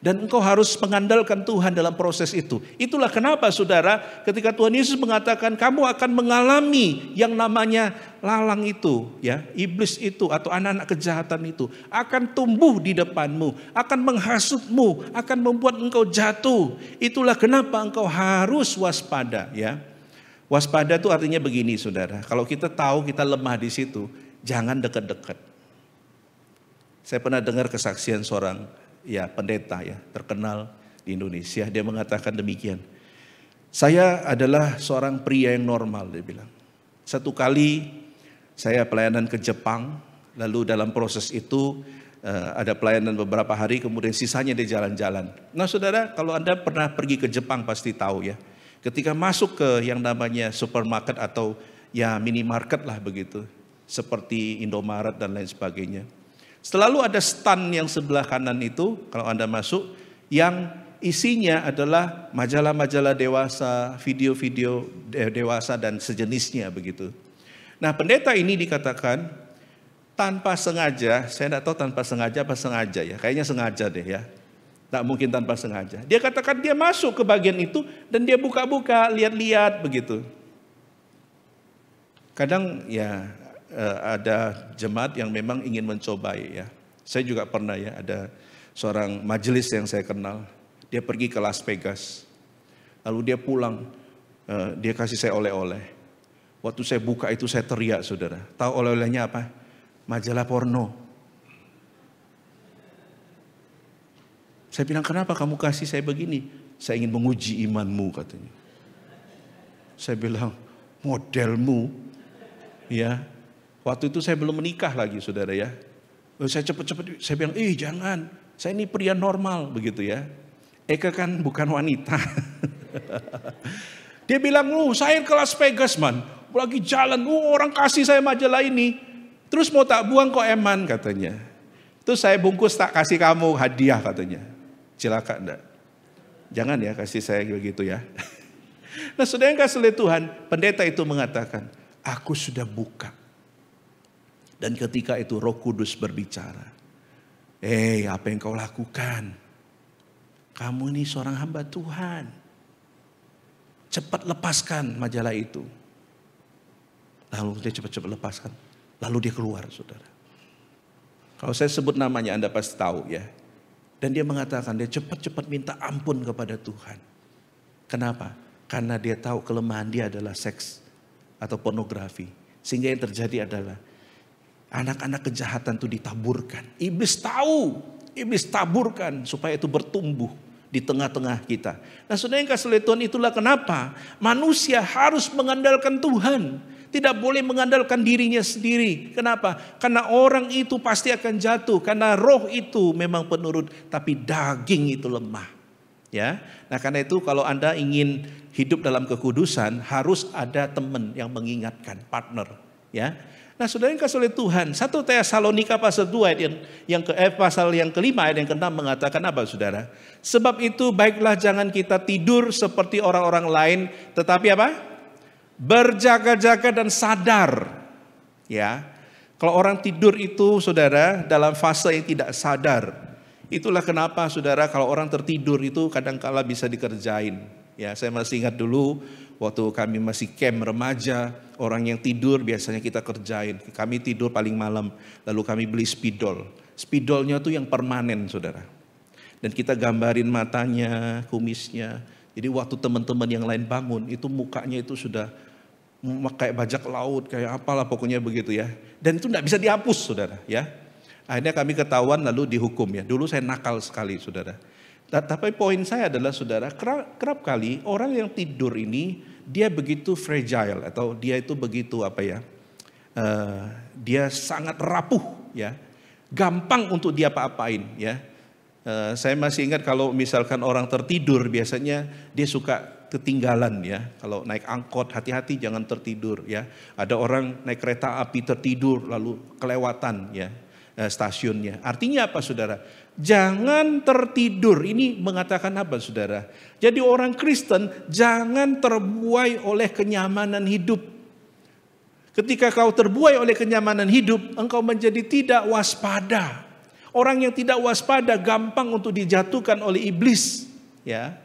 Dan engkau harus mengandalkan Tuhan dalam proses itu. Itulah kenapa saudara, ketika Tuhan Yesus mengatakan kamu akan mengalami yang namanya lalang itu, ya, iblis itu atau anak-anak kejahatan itu akan tumbuh di depanmu, akan menghasutmu, akan membuat engkau jatuh. Itulah kenapa engkau harus waspada, ya. Waspada itu artinya begini, saudara. Kalau kita tahu kita lemah di situ, jangan dekat-dekat. Saya pernah dengar kesaksian seorang pendeta ya terkenal di Indonesia. Dia mengatakan demikian. Saya adalah seorang pria yang normal, dia bilang. Satu kali saya pelayanan ke Jepang, lalu dalam proses itu ada pelayanan beberapa hari, kemudian sisanya dia jalan-jalan. Nah saudara, kalau Anda pernah pergi ke Jepang pasti tahu ya. Ketika masuk ke yang namanya supermarket atau ya minimarket lah begitu, seperti Indomaret dan lain sebagainya. Selalu ada stand yang sebelah kanan itu, kalau Anda masuk, yang isinya adalah majalah-majalah dewasa, video-video dewasa dan sejenisnya begitu. Nah pendeta ini dikatakan tanpa sengaja, saya tidak tahu tanpa sengaja apa sengaja ya, kayaknya sengaja deh ya. Tak mungkin tanpa sengaja. Dia katakan dia masuk ke bagian itu dan dia buka-buka, lihat-lihat begitu. Kadang ya ada jemaat yang memang ingin mencobai ya. Saya juga pernah ya, ada seorang majelis yang saya kenal, dia pergi ke Las Vegas. Lalu dia pulang, dia kasih saya oleh-oleh. Waktu saya buka itu saya teriak, saudara. Tahu oleh-olehnya apa? Majalah porno. Saya bilang, kenapa kamu kasih saya begini? Saya ingin menguji imanmu, katanya. Saya bilang, modelmu, ya. Waktu itu saya belum menikah lagi, saudara ya. Saya cepet-cepet, saya bilang, jangan, saya ini pria normal, begitu ya. Eka kan bukan wanita. Dia bilang, saya ke Las Vegas man, lagi jalan, orang kasih saya majalah ini. Terus mau tak buang kok eman, katanya. Terus saya bungkus tak kasih kamu hadiah, katanya. Cilaka enggak? Jangan ya kasih saya begitu ya. Nah saudara yang kasih oleh Tuhan, pendeta itu mengatakan, aku sudah buka. Dan ketika itu Roh Kudus berbicara, apa yang kau lakukan? Kamu ini seorang hamba Tuhan. Cepat lepaskan majalah itu. Lalu dia cepat-cepat lepaskan. Lalu dia keluar, saudara. Kalau saya sebut namanya Anda pasti tahu ya. Dan dia mengatakan dia cepat-cepat minta ampun kepada Tuhan. Kenapa? Karena dia tahu kelemahan dia adalah seks atau pornografi. Sehingga yang terjadi adalah anak-anak kejahatan itu ditaburkan. Iblis tahu, iblis taburkan supaya itu bertumbuh di tengah-tengah kita. Nah saudara yang kasih oleh Tuhan, itulah kenapa manusia harus mengandalkan Tuhan. Tidak boleh mengandalkan dirinya sendiri. Kenapa? Karena orang itu pasti akan jatuh. Karena roh itu memang penurut, tapi daging itu lemah. Ya, nah karena itu kalau Anda ingin hidup dalam kekudusan, harus ada teman yang mengingatkan, partner. Ya. Nah saudara yang kasih oleh Tuhan, 1 Tesalonika pasal 2 ayat pasal yang kelima ayat yang ke-6 mengatakan apa saudara? Sebab itu baiklah jangan kita tidur seperti orang-orang lain, tetapi apa? Berjaga-jaga dan sadar. Ya, kalau orang tidur itu saudara dalam fase yang tidak sadar. Itulah kenapa saudara kalau orang tertidur itu kadang-kala bisa dikerjain. Ya, saya masih ingat dulu waktu kami masih camp remaja, orang yang tidur biasanya kita kerjain. Kami tidur paling malam, lalu kami beli spidol. Spidolnya tuh yang permanen saudara. Dan kita gambarin matanya, kumisnya, Jadi waktu teman-teman yang lain bangun, itu mukanya itu sudah kayak bajak laut, kayak apalah pokoknya begitu ya. Dan itu tidak bisa dihapus, saudara ya. Akhirnya kami ketahuan lalu dihukum ya. Dulu saya nakal sekali, saudara. Tapi poin saya adalah, saudara, kerap kali orang yang tidur ini dia begitu fragile atau dia itu begitu apa ya? Dia sangat rapuh ya. Gampang untuk dia apa-apain ya. Saya masih ingat kalau misalkan orang tertidur biasanya dia suka ketinggalan ya. Kalau naik angkot hati-hati jangan tertidur ya. Ada orang naik kereta api tertidur lalu kelewatan ya stasiunnya. Artinya apa, saudara? Jangan tertidur. Ini mengatakan apa, saudara? Jadi orang Kristen jangan terbuai oleh kenyamanan hidup. Ketika kau terbuai oleh kenyamanan hidup, engkau menjadi tidak waspada. Orang yang tidak waspada gampang untuk dijatuhkan oleh iblis, ya.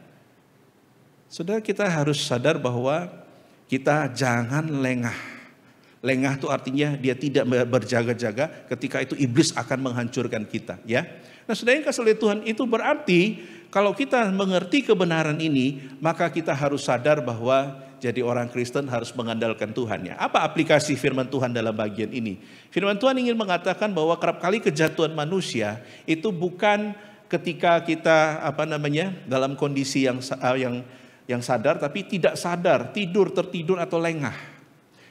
Saudara, kita harus sadar bahwa kita jangan lengah. Lengah itu artinya dia tidak berjaga-jaga, ketika itu iblis akan menghancurkan kita, ya. Nah, saudara yang kasih oleh Tuhan, itu berarti kalau kita mengerti kebenaran ini, maka kita harus sadar bahwa jadi orang Kristen harus mengandalkan Tuhan, ya. Apa aplikasi firman Tuhan dalam bagian ini? Firman Tuhan ingin mengatakan bahwa kerap kali kejatuhan manusia itu bukan ketika kita dalam kondisi yang sadar tapi tidak sadar, tertidur atau lengah.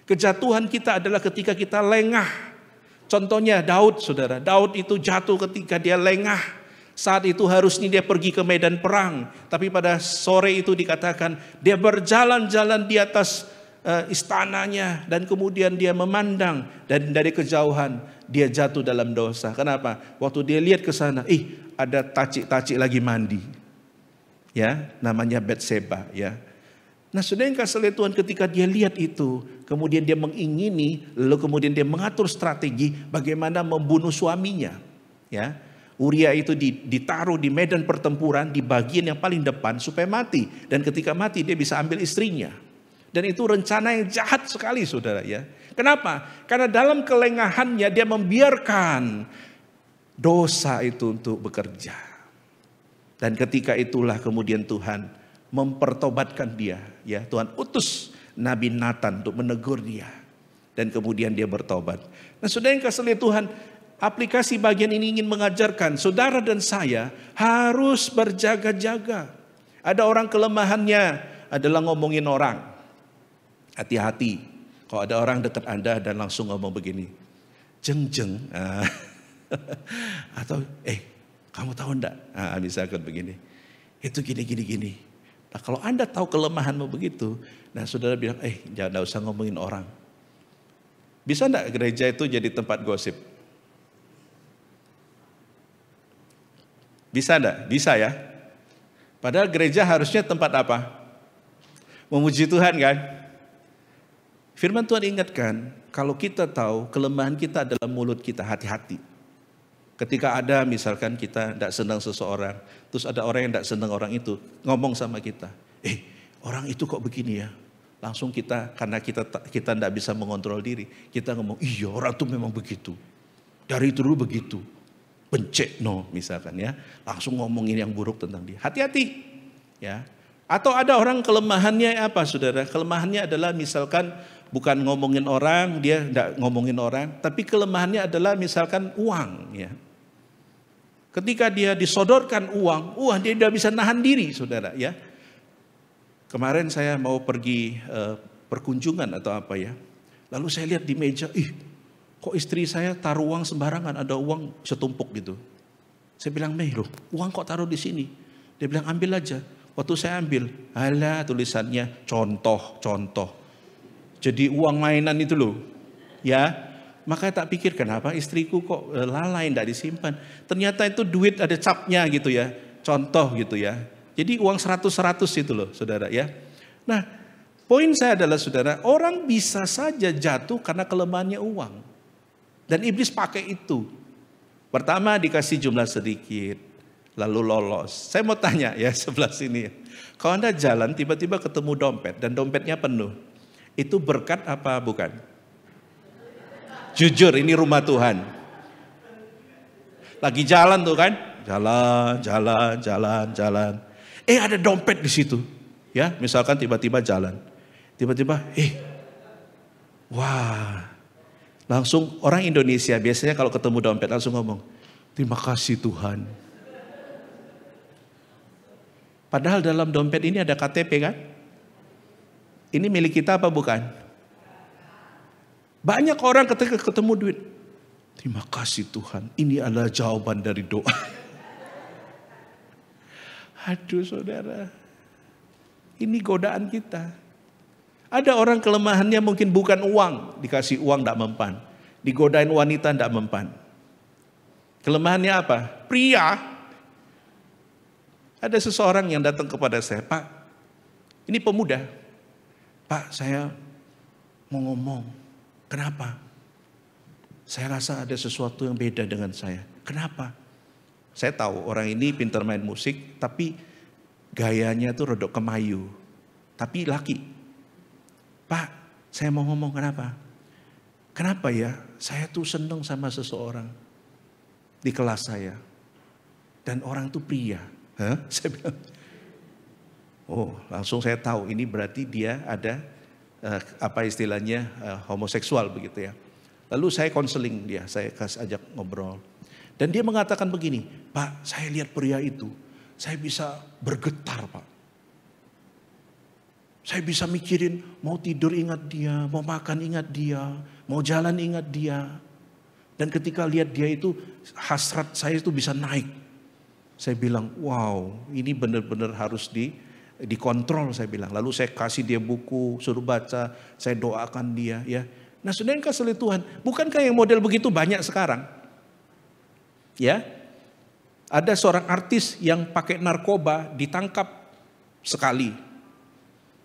Kejatuhan kita adalah ketika kita lengah. Contohnya Daud, saudara. Daud itu jatuh ketika dia lengah. Saat itu harusnya dia pergi ke medan perang. Tapi pada sore itu dikatakan dia berjalan-jalan di atas istananya. Dan kemudian dia memandang. Dan dari kejauhan dia jatuh dalam dosa. Kenapa? Waktu dia lihat ke sana, ada tacik-tacik lagi mandi. Ya, namanya Batseba, ya. Nah, saudara yang kasih oleh Tuhan, ketika dia lihat itu, kemudian dia mengingini, lalu kemudian dia mengatur strategi bagaimana membunuh suaminya. Ya, Uria itu ditaruh di medan pertempuran di bagian yang paling depan supaya mati, dan ketika mati dia bisa ambil istrinya. Dan itu rencana yang jahat sekali, saudara, ya. Kenapa? Karena dalam kelengahannya dia membiarkan dosa itu untuk bekerja. Dan ketika itulah kemudian Tuhan mempertobatkan dia, ya. Tuhan utus Nabi Nathan untuk menegur dia, dan kemudian dia bertobat. Nah, saudara yang kasih oleh Tuhan, aplikasi bagian ini ingin mengajarkan saudara dan saya harus berjaga-jaga. Ada orang kelemahannya adalah ngomongin orang. Hati-hati kalau ada orang dekat Anda dan langsung ngomong begini, jeng. Atau kamu tahu enggak? Misalkan begini, itu gini. Nah, kalau Anda tahu kelemahanmu begitu, nah saudara bilang, jangan usah ngomongin orang. Bisa enggak gereja itu jadi tempat gosip? Bisa enggak? Bisa, ya. Padahal gereja harusnya tempat apa? Memuji Tuhan, kan? Firman Tuhan ingatkan, kalau kita tahu kelemahan kita adalah mulut kita, hati-hati. Ketika ada misalkan kita tidak senang seseorang, terus ada orang yang tidak senang orang itu ngomong sama kita, orang itu kok begini ya? Langsung kita, karena kita tidak bisa mengontrol diri, kita ngomong, iya orang itu memang begitu, dari itu dulu begitu, bencek misalkan ya, langsung ngomongin yang buruk tentang dia. Hati-hati, ya. Atau ada orang kelemahannya apa, saudara? Kelemahannya adalah misalkan bukan ngomongin orang, dia tidak ngomongin orang, tapi kelemahannya adalah misalkan uang, ya. Ketika dia disodorkan uang dia tidak bisa nahan diri, saudara, ya. Kemarin saya mau pergi perkunjungan atau apa ya. Lalu saya lihat di meja, kok istri saya taruh uang sembarangan, ada uang setumpuk gitu. Saya bilang, loh, uang kok taruh di sini? Dia bilang, ambil aja. Waktu saya ambil, tulisannya contoh. Jadi uang mainan itu loh, ya. Makanya tak pikir kenapa istriku kok lalai, tidak disimpan. Ternyata itu duit ada capnya gitu ya, contoh gitu ya. Jadi uang 100 itu loh, saudara, ya. Nah, poin saya adalah, saudara, orang bisa saja jatuh karena kelemahannya uang. Dan iblis pakai itu. Pertama dikasih jumlah sedikit, lalu lolos. Saya mau tanya ya sebelah sini. Kalau Anda jalan tiba-tiba ketemu dompet dan dompetnya penuh, itu berkat apa bukan? Jujur, ini rumah Tuhan. Lagi jalan tuh kan, jalan. Ada dompet di situ. Ya, misalkan tiba-tiba jalan. Tiba-tiba, wah. Langsung orang Indonesia biasanya kalau ketemu dompet langsung ngomong, terima kasih Tuhan. Padahal dalam dompet ini ada KTP kan? Ini milik kita apa bukan? Banyak orang ketika ketemu duit, terima kasih Tuhan, ini adalah jawaban dari doa. Aduh saudara, ini godaan kita. Ada orang kelemahannya mungkin bukan uang, dikasih uang tidak mempan. Digodain wanita tidak mempan. Kelemahannya apa? Pria. Ada seseorang yang datang kepada saya, Pak, ini pemuda. Pak, saya mau ngomong. Kenapa? Saya rasa ada sesuatu yang beda dengan saya. Kenapa? Saya tahu orang ini pintar main musik, tapi gayanya tuh rodok kemayu. Tapi laki. Pak, saya mau ngomong kenapa? Kenapa ya? Saya tuh seneng sama seseorang di kelas saya. Dan orang itu pria. Hah? Saya bilang, oh langsung saya tahu ini berarti dia ada apa istilahnya homoseksual begitu ya. Lalu saya konseling dia, saya ajak ngobrol. Dan dia mengatakan begini, Pak saya lihat pria itu, saya bisa bergetar Pak. Saya bisa mikirin mau tidur ingat dia, mau makan ingat dia, mau jalan ingat dia. Dan ketika lihat dia itu hasrat saya itu bisa naik. Saya bilang, wow ini benar-benar harus dikontrol saya bilang. Lalu saya kasih dia buku, suruh baca, saya doakan dia ya. Nah saudara yang kasih oleh Tuhan, bukankah yang model begitu banyak sekarang? Ya, ada seorang artis yang pakai narkoba ditangkap sekali.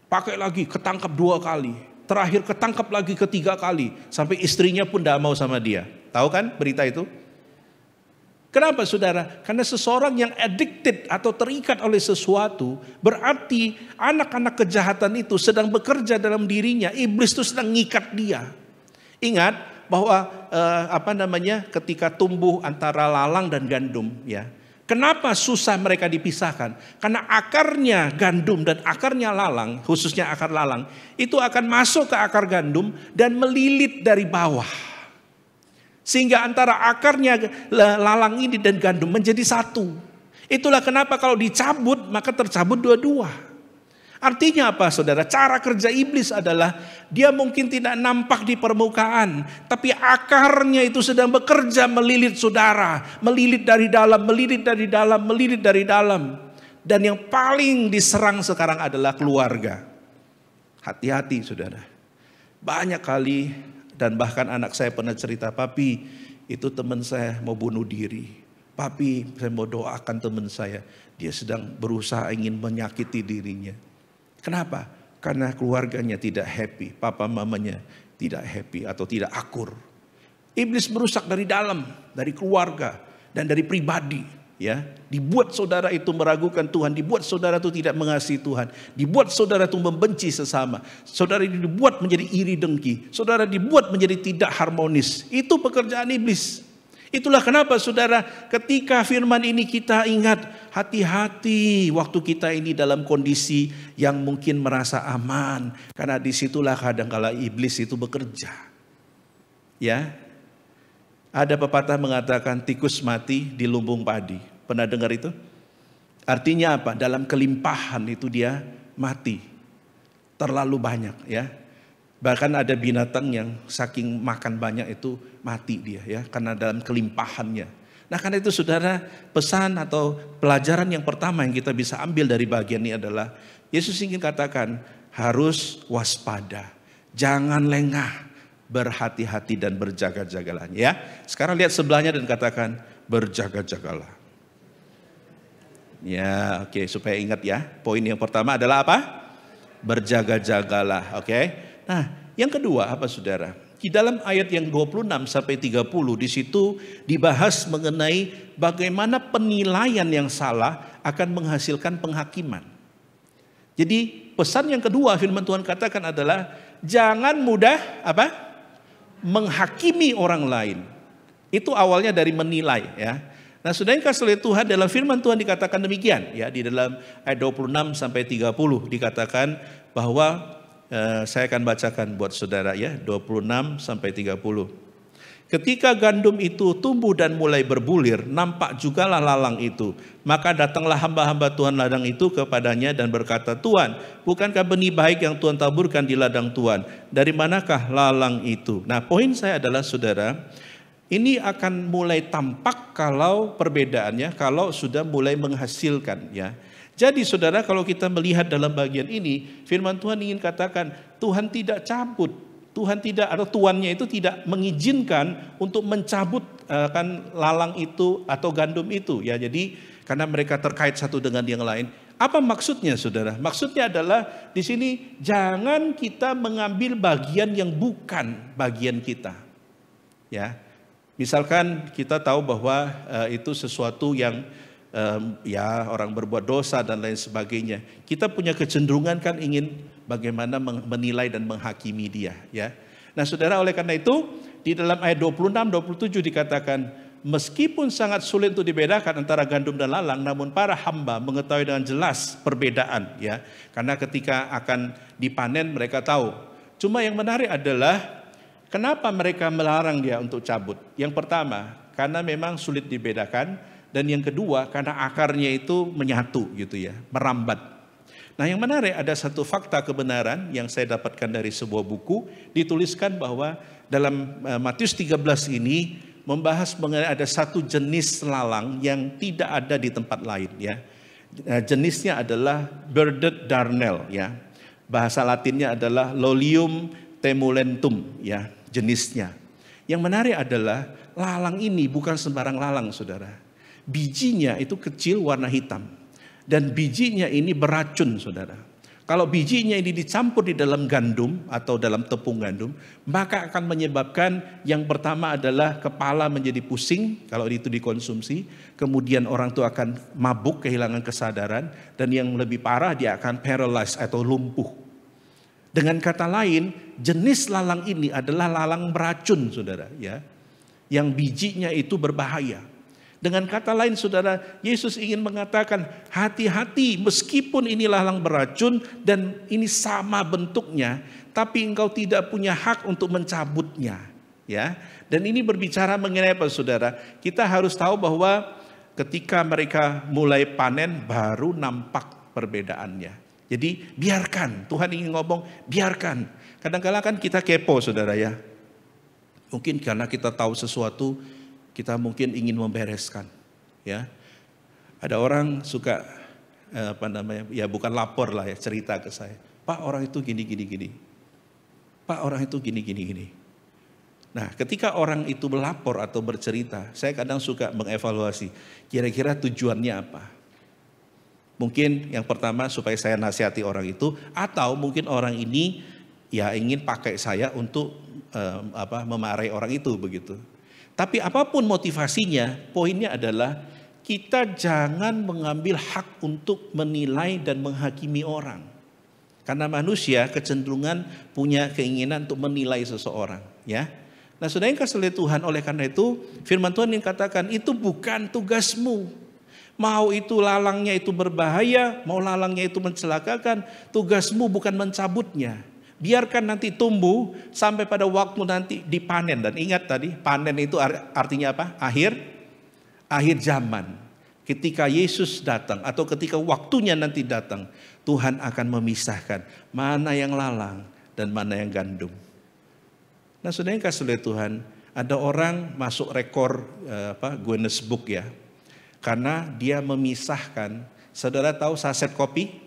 Pakai lagi, ketangkap 2 kali. Terakhir ketangkap lagi ketiga kali. Sampai istrinya pun tidak mau sama dia. Tahu kan berita itu? Kenapa saudara? Karena seseorang yang addicted atau terikat oleh sesuatu, berarti anak-anak kejahatan itu sedang bekerja dalam dirinya. Iblis itu sedang ngikat dia. Ingat bahwa ketika tumbuh antara lalang dan gandum, ya. Kenapa susah mereka dipisahkan? Karena akarnya gandum dan akarnya lalang, khususnya akar lalang, itu akan masuk ke akar gandum dan melilit dari bawah. Sehingga antara akarnya lalang ini dan gandum menjadi satu. Itulah kenapa kalau dicabut maka tercabut dua-dua. Artinya apa saudara? Cara kerja iblis adalah dia mungkin tidak nampak di permukaan. Tapi akarnya itu sedang bekerja melilit saudara. Melilit dari dalam, melilit dari dalam, melilit dari dalam. Dan yang paling diserang sekarang adalah keluarga. Hati-hati saudara. Banyak kali dan bahkan anak saya pernah cerita, papi itu teman saya mau bunuh diri. Papi saya mau doakan teman saya. Dia sedang berusaha ingin menyakiti dirinya. Kenapa? Karena keluarganya tidak happy, papa mamanya tidak happy atau tidak akur. Iblis merusak dari dalam, dari keluarga dan dari pribadi. Ya, dibuat saudara itu meragukan Tuhan, dibuat saudara itu tidak mengasihi Tuhan, dibuat saudara itu membenci sesama, saudara dibuat menjadi iri dengki, saudara dibuat menjadi tidak harmonis. Itu pekerjaan iblis. Itulah kenapa saudara ketika firman ini kita ingat, hati-hati waktu kita ini dalam kondisi yang mungkin merasa aman. Karena disitulah kadangkala iblis itu bekerja. Ya, ada pepatah mengatakan tikus mati di lumbung padi. Pernah dengar itu? Artinya apa? Dalam kelimpahan itu dia mati. Terlalu banyak ya. Bahkan ada binatang yang saking makan banyak itu mati dia ya, karena dalam kelimpahannya. Nah karena itu saudara, pesan atau pelajaran yang pertama yang kita bisa ambil dari bagian ini adalah Yesus ingin katakan harus waspada, jangan lengah, berhati-hati dan berjaga-jagalah ya. Sekarang lihat sebelahnya dan katakan berjaga-jagalah. Ya oke, supaya ingat ya, poin yang pertama adalah apa? Berjaga-jagalah, oke. Nah, yang kedua apa saudara? Di dalam ayat yang 26 sampai 30 di situ dibahas mengenai bagaimana penilaian yang salah akan menghasilkan penghakiman. Jadi pesan yang kedua firman Tuhan katakan adalah jangan mudah apa? Menghakimi orang lain. Itu awalnya dari menilai ya. Nah, saudara yang kasih oleh Tuhan, dalam firman Tuhan dikatakan demikian, ya, di dalam ayat 26 sampai 30 dikatakan bahwa saya akan bacakan buat saudara, ya, 26 sampai 30. Ketika gandum itu tumbuh dan mulai berbulir, nampak jugalah lalang itu. Maka datanglah hamba-hamba Tuhan ladang itu kepadanya dan berkata, Tuhan, bukankah benih baik yang Tuhan taburkan di ladang Tuhan? Dari manakah lalang itu? Nah, poin saya adalah, saudara, ini akan mulai tampak kalau perbedaannya, kalau sudah mulai menghasilkan, ya. Jadi saudara, kalau kita melihat dalam bagian ini, firman Tuhan ingin katakan, Tuhan tidak cabut, Tuhan tidak, atau tuannya itu tidak mengizinkan untuk mencabut kan lalang itu atau gandum itu, ya. Jadi karena mereka terkait satu dengan yang lain. Apa maksudnya, saudara? Maksudnya adalah di sini jangan kita mengambil bagian yang bukan bagian kita, ya. Misalkan kita tahu bahwa itu sesuatu yang ya orang berbuat dosa dan lain sebagainya. Kita punya kecenderungan kan ingin bagaimana menilai dan menghakimi dia, ya. Nah, saudara, oleh karena itu di dalam ayat 26-27 dikatakan, meskipun sangat sulit untuk dibedakan antara gandum dan lalang, namun para hamba mengetahui dengan jelas perbedaan, ya. Karena ketika akan dipanen mereka tahu. Cuma yang menarik adalah kenapa mereka melarang dia untuk cabut? Yang pertama, karena memang sulit dibedakan, dan yang kedua, karena akarnya itu menyatu gitu, ya, merambat. Nah, yang menarik ada satu fakta kebenaran yang saya dapatkan dari sebuah buku, dituliskan bahwa dalam Matius 13 ini membahas mengenai ada satu jenis lalang yang tidak ada di tempat lain, ya. Jenisnya adalah Bearded Darnel, ya. Bahasa Latinnya adalah Lolium temulentum, ya, jenisnya. Yang menarik adalah lalang ini bukan sembarang lalang, saudara. Bijinya itu kecil warna hitam. Dan bijinya ini beracun, saudara. Kalau bijinya ini dicampur di dalam gandum atau dalam tepung gandum, maka akan menyebabkan yang pertama adalah kepala menjadi pusing kalau itu dikonsumsi. Kemudian orang itu akan mabuk, kehilangan kesadaran. Dan yang lebih parah, dia akan paralyzed atau lumpuh. Dengan kata lain, jenis lalang ini adalah lalang beracun, saudara, ya, yang bijinya itu berbahaya. Dengan kata lain, saudara, Yesus ingin mengatakan, hati-hati, meskipun ini lalang beracun dan ini sama bentuknya, tapi engkau tidak punya hak untuk mencabutnya, ya. Dan ini berbicara mengenai apa, saudara? Kita harus tahu bahwa ketika mereka mulai panen baru nampak perbedaannya. Jadi biarkan, Tuhan ingin ngomong, biarkan. Kadang-kadang kan kita kepo, saudara, ya. Mungkin karena kita tahu sesuatu, kita mungkin ingin membereskan, ya. Ada orang suka ya bukan lapor lah, ya, cerita ke saya, Pak, orang itu gini. Pak, orang itu gini. Nah, ketika orang itu melapor atau bercerita, saya kadang suka mengevaluasi, kira-kira tujuannya apa? Mungkin yang pertama supaya saya nasihati orang itu, atau mungkin orang ini ya ingin pakai saya untuk memarahi orang itu, begitu. Tapi apapun motivasinya, poinnya adalah kita jangan mengambil hak untuk menilai dan menghakimi orang. Karena manusia kecenderungan punya keinginan untuk menilai seseorang, ya. Nah, saudara yang kasih oleh Tuhan, oleh karena itu firman Tuhan yang katakan itu bukan tugasmu. Mau itu lalangnya itu berbahaya, mau lalangnya itu mencelakakan, tugasmu bukan mencabutnya. Biarkan nanti tumbuh sampai pada waktu nanti dipanen. Dan ingat tadi, panen itu artinya apa? Akhir zaman. Ketika Yesus datang atau ketika waktunya nanti datang, Tuhan akan memisahkan mana yang lalang dan mana yang gandum. Nah, saudara yang kasih oleh Tuhan, ada orang masuk rekor Guinness Book, ya. Karena dia memisahkan, saudara tahu saset kopi?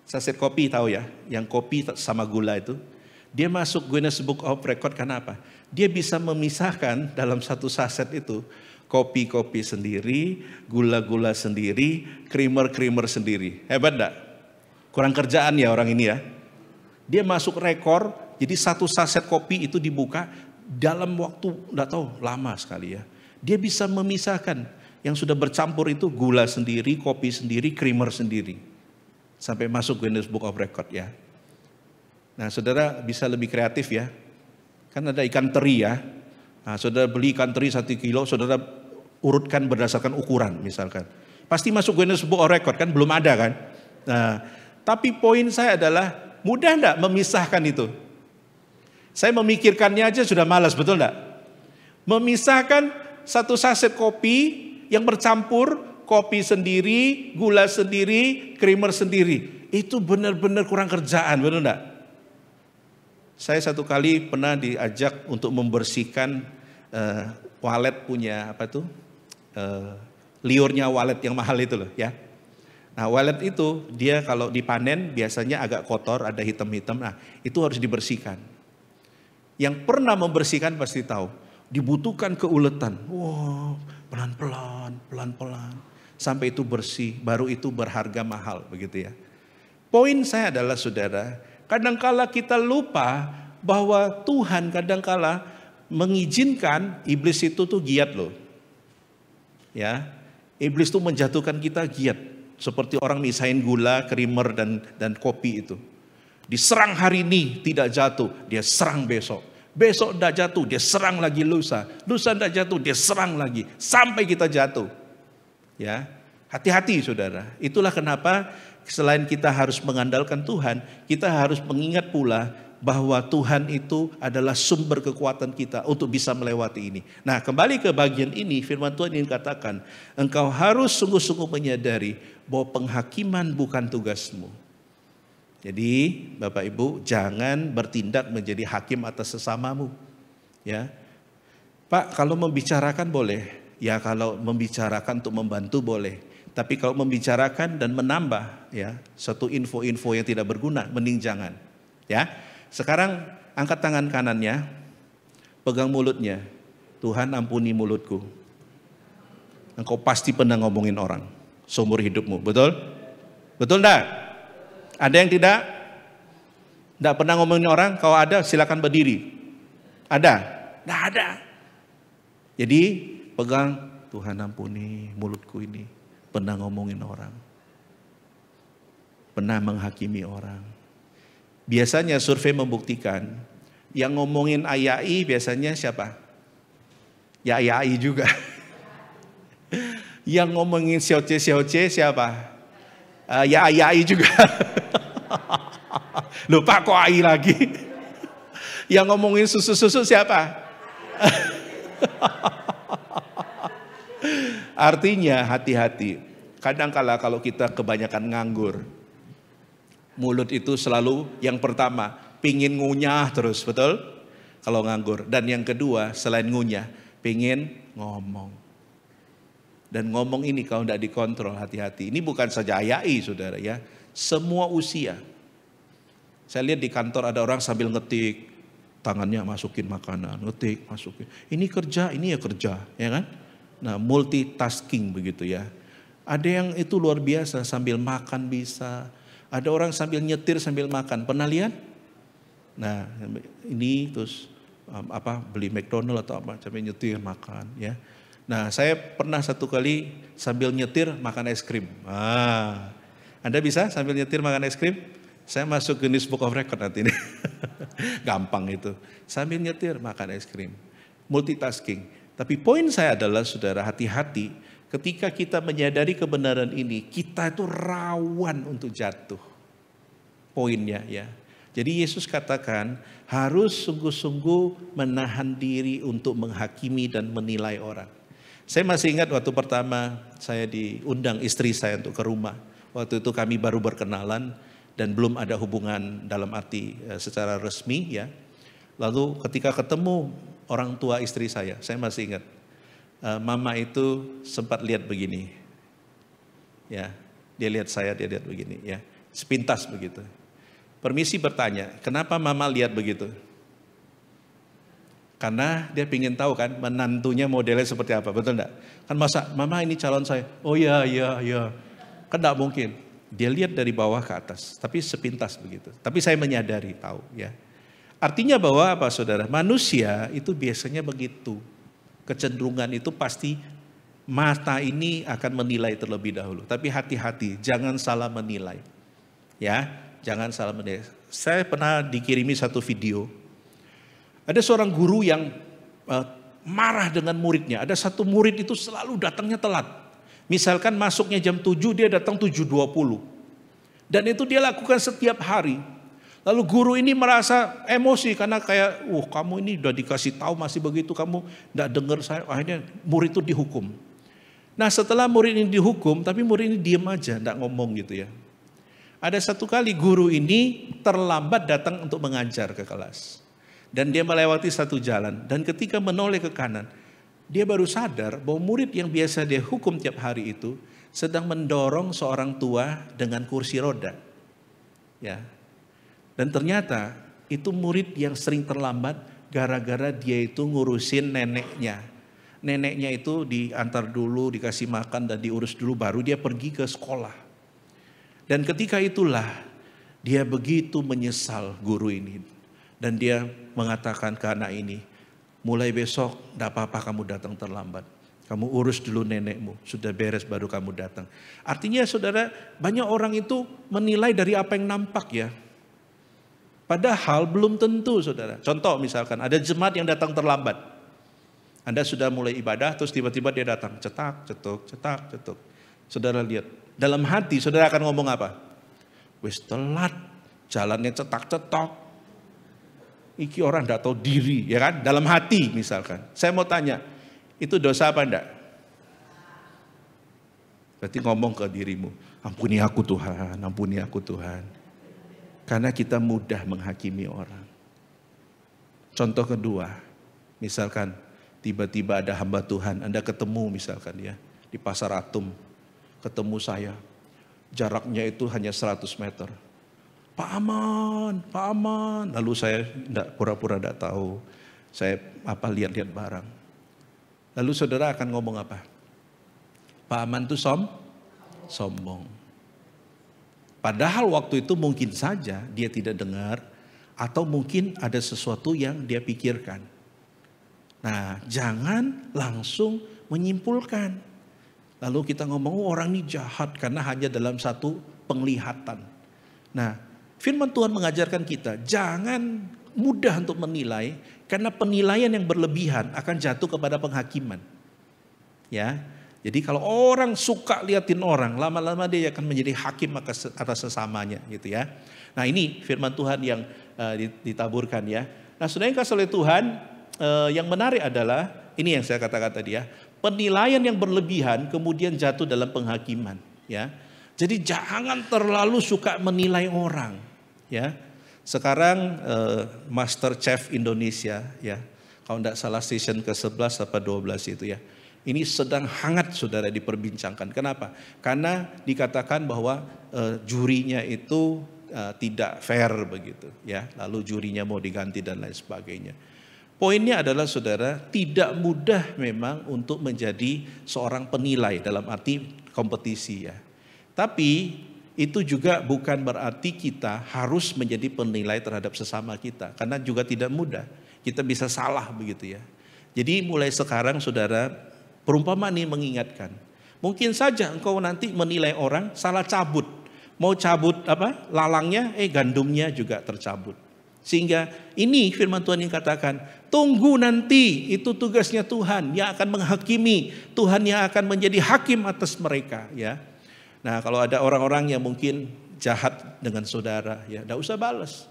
Saset kopi tahu, ya, yang kopi sama gula itu. Dia masuk Guinness Book of Record karena apa? Dia bisa memisahkan dalam satu saset itu kopi-kopi sendiri, gula-gula sendiri, creamer-creamer sendiri. Hebat enggak? Kurang kerjaan ya orang ini, ya. Dia masuk rekor, jadi satu saset kopi itu dibuka dalam waktu enggak tahu lama sekali, ya. Dia bisa memisahkan yang sudah bercampur itu gula sendiri, kopi sendiri, creamer sendiri. Sampai masuk Guinness Book of Record, ya. Nah, saudara bisa lebih kreatif, ya. Kan ada ikan teri, ya. Nah, saudara beli ikan teri 1 kilo, saudara urutkan berdasarkan ukuran misalkan. Pasti masuk Guinness Book of Record kan, belum ada kan. Nah, tapi poin saya adalah mudah enggak memisahkan itu? Saya memikirkannya aja sudah malas, betul enggak? Memisahkan satu saset kopi yang bercampur, kopi sendiri, gula sendiri, creamer sendiri. Itu benar-benar kurang kerjaan, betul enggak? Saya satu kali pernah diajak untuk membersihkan walet punya liurnya walet yang mahal itu loh ya. Nah walet itu dia kalau dipanen biasanya agak kotor, ada hitam-hitam. Nah itu harus dibersihkan. Yang pernah membersihkan pasti tahu, dibutuhkan keuletan. Wow, pelan-pelan, sampai itu bersih, baru itu berharga mahal begitu ya. Poin saya adalah saudara, kadangkala kita lupa bahwa Tuhan kadangkala mengizinkan iblis itu tuh giat loh. Ya, iblis tuh menjatuhkan kita giat, seperti orang misahin gula, creamer dan kopi itu. Diserang hari ini tidak jatuh, dia serang besok. Besok tidak jatuh, dia serang lagi lusa. Lusa tidak jatuh, dia serang lagi sampai kita jatuh. Ya, hati-hati saudara. Itulah kenapa selain kita harus mengandalkan Tuhan, kita harus mengingat pula bahwa Tuhan itu adalah sumber kekuatan kita untuk bisa melewati ini. Nah, kembali ke bagian ini, firman Tuhan ini katakan, engkau harus sungguh-sungguh menyadari bahwa penghakiman bukan tugasmu. Jadi, Bapak Ibu, jangan bertindak menjadi hakim atas sesamamu. Ya, Pak, kalau membicarakan boleh. Ya, kalau membicarakan untuk membantu boleh. Tapi kalau membicarakan dan menambah, ya, satu info-info yang tidak berguna, mending jangan. Ya, sekarang angkat tangan kanannya, pegang mulutnya. Tuhan ampuni mulutku. Engkau pasti pernah ngomongin orang seumur hidupmu, betul? Betul enggak? Ada yang tidak? Tidak pernah ngomongin orang? Kalau ada silakan berdiri. Ada? Tidak ada. Jadi pegang, Tuhan ampuni mulutku ini. Pernah ngomongin orang. Pernah menghakimi orang. Biasanya survei membuktikan yang ngomongin AYAI biasanya siapa? Ya AYAI juga. Yang ngomongin sioce siapa? Ya AYAI juga. Lupa kok AI lagi. Yang ngomongin susu siapa? Artinya hati-hati. Kadangkala kalau kita kebanyakan nganggur, mulut itu selalu yang pertama pingin ngunyah terus, betul? Kalau nganggur. Dan yang kedua selain ngunyah, pingin ngomong. Dan ngomong ini kalau tidak dikontrol, hati-hati. Ini bukan saja AYAI saudara ya, semua usia. Saya lihat di kantor ada orang sambil ngetik, tangannya masukin makanan, ngetik, masukin. Ini kerja, ini ya kerja, ya kan? Nah, multitasking begitu ya. Ada yang itu luar biasa, sambil makan bisa. Ada orang sambil nyetir sambil makan. Pernah lihat? Nah, ini terus beli McDonald atau apa, sambil nyetir makan ya. Nah, saya pernah satu kali sambil nyetir makan es krim. Anda bisa sambil nyetir makan es krim? Saya masuk Guinness Book of Record nanti ini. Gampang itu. Sambil nyetir makan es krim. Multitasking. Tapi poin saya adalah saudara, hati-hati ketika kita menyadari kebenaran ini, kita itu rawan untuk jatuh. Poinnya ya. Jadi Yesus katakan harus sungguh-sungguh menahan diri untuk menghakimi dan menilai orang. Saya masih ingat waktu pertama saya diundang istri saya untuk ke rumah. Waktu itu kami baru berkenalan dan belum ada hubungan dalam arti secara resmi ya. Lalu ketika ketemu orang tua istri saya masih ingat. Mama itu sempat lihat begini. Ya, dia lihat saya, dia lihat begini ya. Sepintas begitu. Permisi bertanya, kenapa mama lihat begitu? Karena dia ingin tahu kan menantunya modelnya seperti apa, betul enggak? Kan masa mama ini calon saya, oh iya, kan enggak mungkin. Dia lihat dari bawah ke atas, tapi sepintas begitu. Tapi saya menyadari, tahu ya. Artinya bahwa apa saudara, manusia itu biasanya begitu. Kecenderungan itu pasti mata ini akan menilai terlebih dahulu. Tapi hati-hati, jangan salah menilai. Ya, jangan salah menilai. Saya pernah dikirimi satu video. Ada seorang guru yang marah dengan muridnya. Ada satu murid itu selalu datangnya telat. Misalkan masuknya jam 7, dia datang 7.20. Dan itu dia lakukan setiap hari. Lalu guru ini merasa emosi karena kayak, kamu ini udah dikasih tahu masih begitu, kamu enggak dengar saya. Akhirnya murid itu dihukum. Nah setelah murid ini dihukum, tapi murid ini diam aja, enggak ngomong gitu ya. Ada satu kali guru ini terlambat datang untuk mengajar ke kelas. Dan dia melewati satu jalan. Dan ketika menoleh ke kanan, dia baru sadar bahwa murid yang biasa dia hukum tiap hari itu sedang mendorong seorang tua dengan kursi roda. Ya. Dan ternyata itu murid yang sering terlambat gara-gara dia itu ngurusin neneknya. Neneknya itu diantar dulu, dikasih makan dan diurus dulu, baru dia pergi ke sekolah. Dan ketika itulah dia begitu menyesal guru ini. Dan dia mengatakan ke anak ini, mulai besok tidak apa-apa kamu datang terlambat. Kamu urus dulu nenekmu, sudah beres baru kamu datang. Artinya saudara, banyak orang itu menilai dari apa yang nampak ya. Padahal belum tentu saudara. Contoh misalkan ada jemaat yang datang terlambat. Anda sudah mulai ibadah terus tiba-tiba dia datang. Cetak, cetuk, cetak, cetuk. Saudara lihat. Dalam hati saudara akan ngomong apa? Wis telat. Jalannya cetak-cetok. Iki orang tidak tahu diri. Ya kan? Dalam hati misalkan. Saya mau tanya. Itu dosa apa enggak? Berarti ngomong ke dirimu. Ampuni aku Tuhan. Ampuni aku Tuhan. Karena kita mudah menghakimi orang. Contoh kedua, misalkan tiba-tiba ada hamba Tuhan, Anda ketemu misalkan ya, di Pasar Atum, ketemu saya, jaraknya itu hanya 100 meter. Pak Aman, lalu saya pura-pura tidak tahu, saya lihat-lihat barang. Lalu saudara akan ngomong apa? Pak Aman itu sombong. Padahal waktu itu mungkin saja dia tidak dengar atau mungkin ada sesuatu yang dia pikirkan. Nah, jangan langsung menyimpulkan. Lalu kita ngomong orang ini jahat karena hanya dalam satu penglihatan. Nah, firman Tuhan mengajarkan kita jangan mudah untuk menilai karena penilaian yang berlebihan akan jatuh kepada penghakiman. Ya. Jadi kalau orang suka liatin orang, lama-lama dia akan menjadi hakim atas sesamanya gitu ya. Nah ini firman Tuhan yang ditaburkan ya. Nah saudara yang kasih oleh Tuhan, yang menarik adalah, ini yang saya katakan tadi ya. Penilaian yang berlebihan kemudian jatuh dalam penghakiman ya. Jadi jangan terlalu suka menilai orang ya. Sekarang Master Chef Indonesia ya. Kalau tidak salah season ke-11 apa 12 itu ya. Ini sedang hangat saudara diperbincangkan. Kenapa? Karena dikatakan bahwa jurinya itu tidak fair begitu ya. Lalu jurinya mau diganti dan lain sebagainya. Poinnya adalah saudara, tidak mudah memang untuk menjadi seorang penilai dalam arti kompetisi ya. Tapi itu juga bukan berarti kita harus menjadi penilai terhadap sesama kita. Karena juga tidak mudah. Kita bisa salah begitu ya. Jadi mulai sekarang saudara, perumpamaan ini mengingatkan. Mungkin saja engkau nanti menilai orang salah cabut. Mau cabut lalangnya, gandumnya juga tercabut. Sehingga ini firman Tuhan yang katakan, tunggu nanti itu tugasnya Tuhan yang akan menghakimi. Tuhan yang akan menjadi hakim atas mereka ya. Nah kalau ada orang-orang yang mungkin jahat dengan saudara ya, tidak usah balas.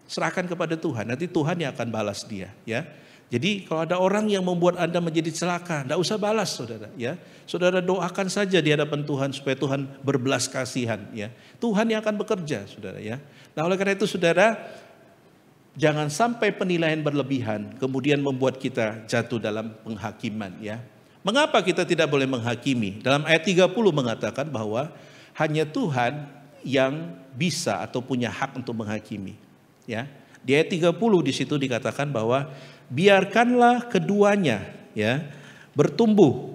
Serahkan kepada Tuhan, nanti Tuhan yang akan balas dia ya. Jadi kalau ada orang yang membuat Anda menjadi celaka, tidak usah balas saudara ya. Saudara doakan saja di hadapan Tuhan supaya Tuhan berbelas kasihan ya. Tuhan yang akan bekerja saudara ya. Nah oleh karena itu saudara, jangan sampai penilaian berlebihan kemudian membuat kita jatuh dalam penghakiman ya. Mengapa kita tidak boleh menghakimi? Dalam ayat 30 mengatakan bahwa hanya Tuhan yang bisa atau punya hak untuk menghakimi ya. Di ayat 30 di situ dikatakan bahwa biarkanlah keduanya ya bertumbuh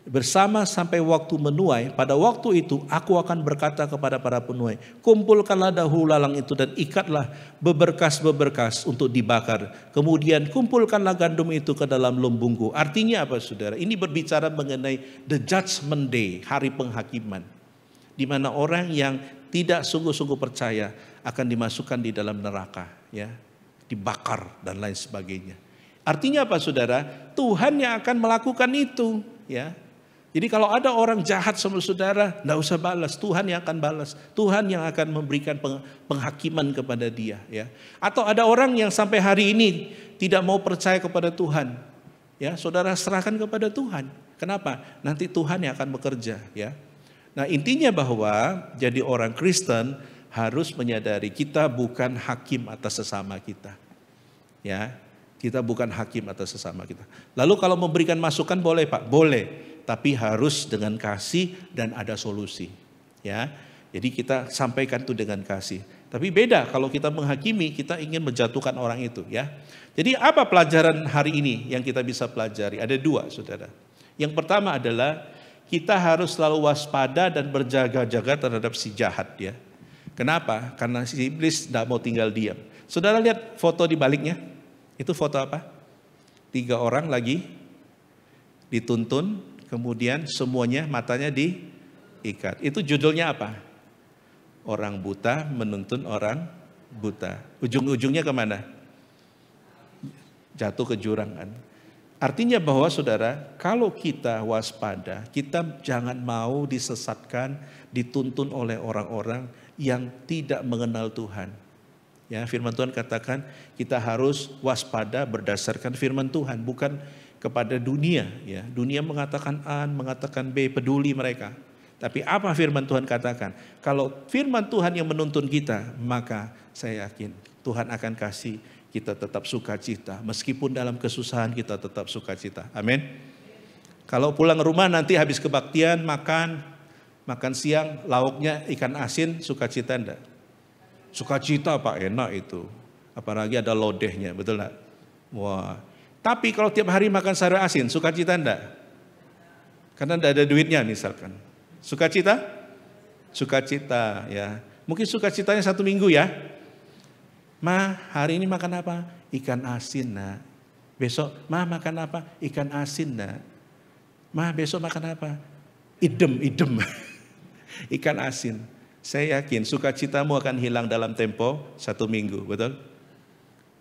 bersama sampai waktu menuai. Pada waktu itu aku akan berkata kepada para penuai, kumpulkanlah dahulu lalang itu dan ikatlah beberkas-beberkas untuk dibakar. Kemudian kumpulkanlah gandum itu ke dalam lumbungku. Artinya apa saudara? Ini berbicara mengenai the judgment day, hari penghakiman. Di mana orang yang tidak sungguh-sungguh percaya akan dimasukkan di dalam neraka ya, dibakar dan lain sebagainya. Artinya apa saudara? Tuhan yang akan melakukan itu. Ya. Jadi kalau ada orang jahat sama saudara, tidak usah balas. Tuhan yang akan balas. Tuhan yang akan memberikan penghakiman kepada dia. Ya. Atau ada orang yang sampai hari ini tidak mau percaya kepada Tuhan. Ya, saudara serahkan kepada Tuhan. Kenapa? Nanti Tuhan yang akan bekerja. Ya. Nah intinya bahwa jadi orang Kristen harus menyadari kita bukan hakim atas sesama kita. Ya, kita bukan hakim atas sesama kita. Lalu kalau memberikan masukan boleh Pak? Boleh. Tapi harus dengan kasih dan ada solusi. Ya, jadi kita sampaikan itu dengan kasih. Tapi beda kalau kita menghakimi, kita ingin menjatuhkan orang itu. Ya, jadi apa pelajaran hari ini yang kita bisa pelajari? Ada dua, saudara. Yang pertama adalah kita harus selalu waspada dan berjaga-jaga terhadap si jahat. Ya, kenapa? Karena si iblis tidak mau tinggal diam. Saudara lihat foto di baliknya. Itu foto apa? 3 orang lagi dituntun. Kemudian semuanya matanya diikat. Itu judulnya apa? Orang buta menuntun orang buta. Ujung-ujungnya kemana? Jatuh ke jurang kan. Artinya bahwa saudara, kalau kita waspada, kita jangan mau disesatkan, dituntun oleh orang-orang yang tidak mengenal Tuhan. Ya, firman Tuhan katakan kita harus waspada berdasarkan firman Tuhan, bukan kepada dunia. Ya, dunia mengatakan A, mengatakan B, peduli mereka. Tapi apa firman Tuhan katakan? Kalau firman Tuhan yang menuntun kita, maka saya yakin Tuhan akan kasih kita tetap sukacita. Meskipun dalam kesusahan kita tetap sukacita. Amin. Kalau pulang rumah nanti habis kebaktian makan siang lauknya ikan asin, sukacita enggak? Sukacita Pak, enak itu. Apalagi ada lodehnya, betul enggak? Wah. Tapi kalau tiap hari makan sayur asin, sukacita enggak? Karena enggak ada duitnya misalkan. Sukacita? Sukacita ya. Mungkin sukacitanya 1 minggu ya. Ma, hari ini makan apa? Ikan asin nak. Besok, ma makan apa? Ikan asin nak. Ma, besok makan apa? Idem. Ikan asin. Saya yakin sukacitamu akan hilang dalam tempo 1 minggu, betul?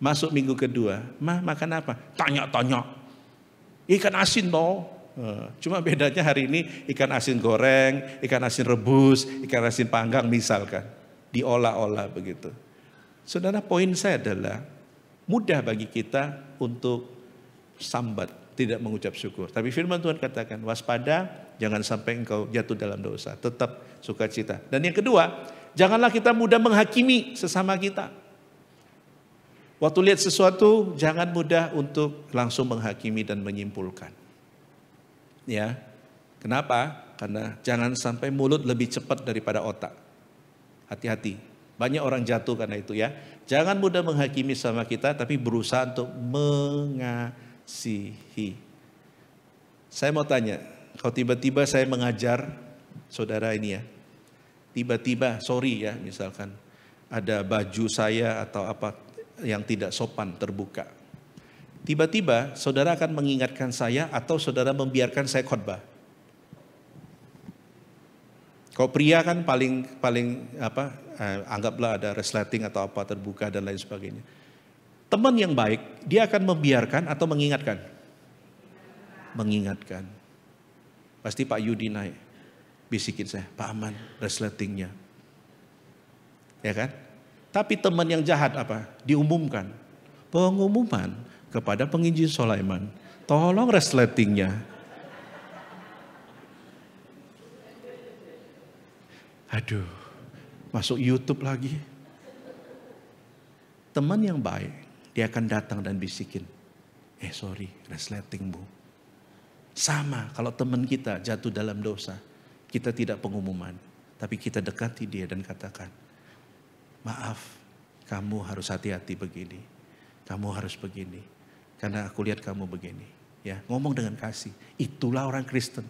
Masuk minggu kedua, ma makan apa? Tanya-tanya. Ikan asin toh. Cuma bedanya hari ini ikan asin goreng, ikan asin rebus, ikan asin panggang misalkan. Diolah-olah begitu. Saudara, poin saya adalah mudah bagi kita untuk sambat, tidak mengucap syukur. Tapi firman Tuhan katakan waspada, jangan sampai engkau jatuh dalam dosa. Tetap sukacita. Dan yang kedua, janganlah kita mudah menghakimi sesama kita. Waktu lihat sesuatu, jangan mudah untuk langsung menghakimi dan menyimpulkan. Ya, kenapa? Karena jangan sampai mulut lebih cepat daripada otak. Hati-hati, banyak orang jatuh karena itu ya. Jangan mudah menghakimi sama kita, tapi berusaha untuk mengasihi. Saya mau tanya, kalau tiba-tiba saya mengajar saudara ini ya, tiba-tiba, sorry ya, misalkan ada baju saya atau apa yang tidak sopan terbuka. Tiba-tiba saudara akan mengingatkan saya atau saudara membiarkan saya khotbah. Kalau pria kan paling anggaplah ada resleting atau apa terbuka dan lain sebagainya. Teman yang baik, dia akan membiarkan atau mengingatkan? Mengingatkan. Pasti Pak Yudi naik, bisikin saya, Pak Aman resletingnya. Ya kan? Tapi teman yang jahat apa? Diumumkan. Pengumuman kepada penginjil Sulaiman. Tolong resletingnya. Aduh, masuk YouTube lagi. Teman yang baik, dia akan datang dan bisikin. Sorry, resleting bu. Sama kalau teman kita jatuh dalam dosa. Kita tidak pengumuman. Tapi kita dekati dia dan katakan, maaf, kamu harus hati-hati begini. Kamu harus begini. Karena aku lihat kamu begini. Ya, ngomong dengan kasih. Itulah orang Kristen.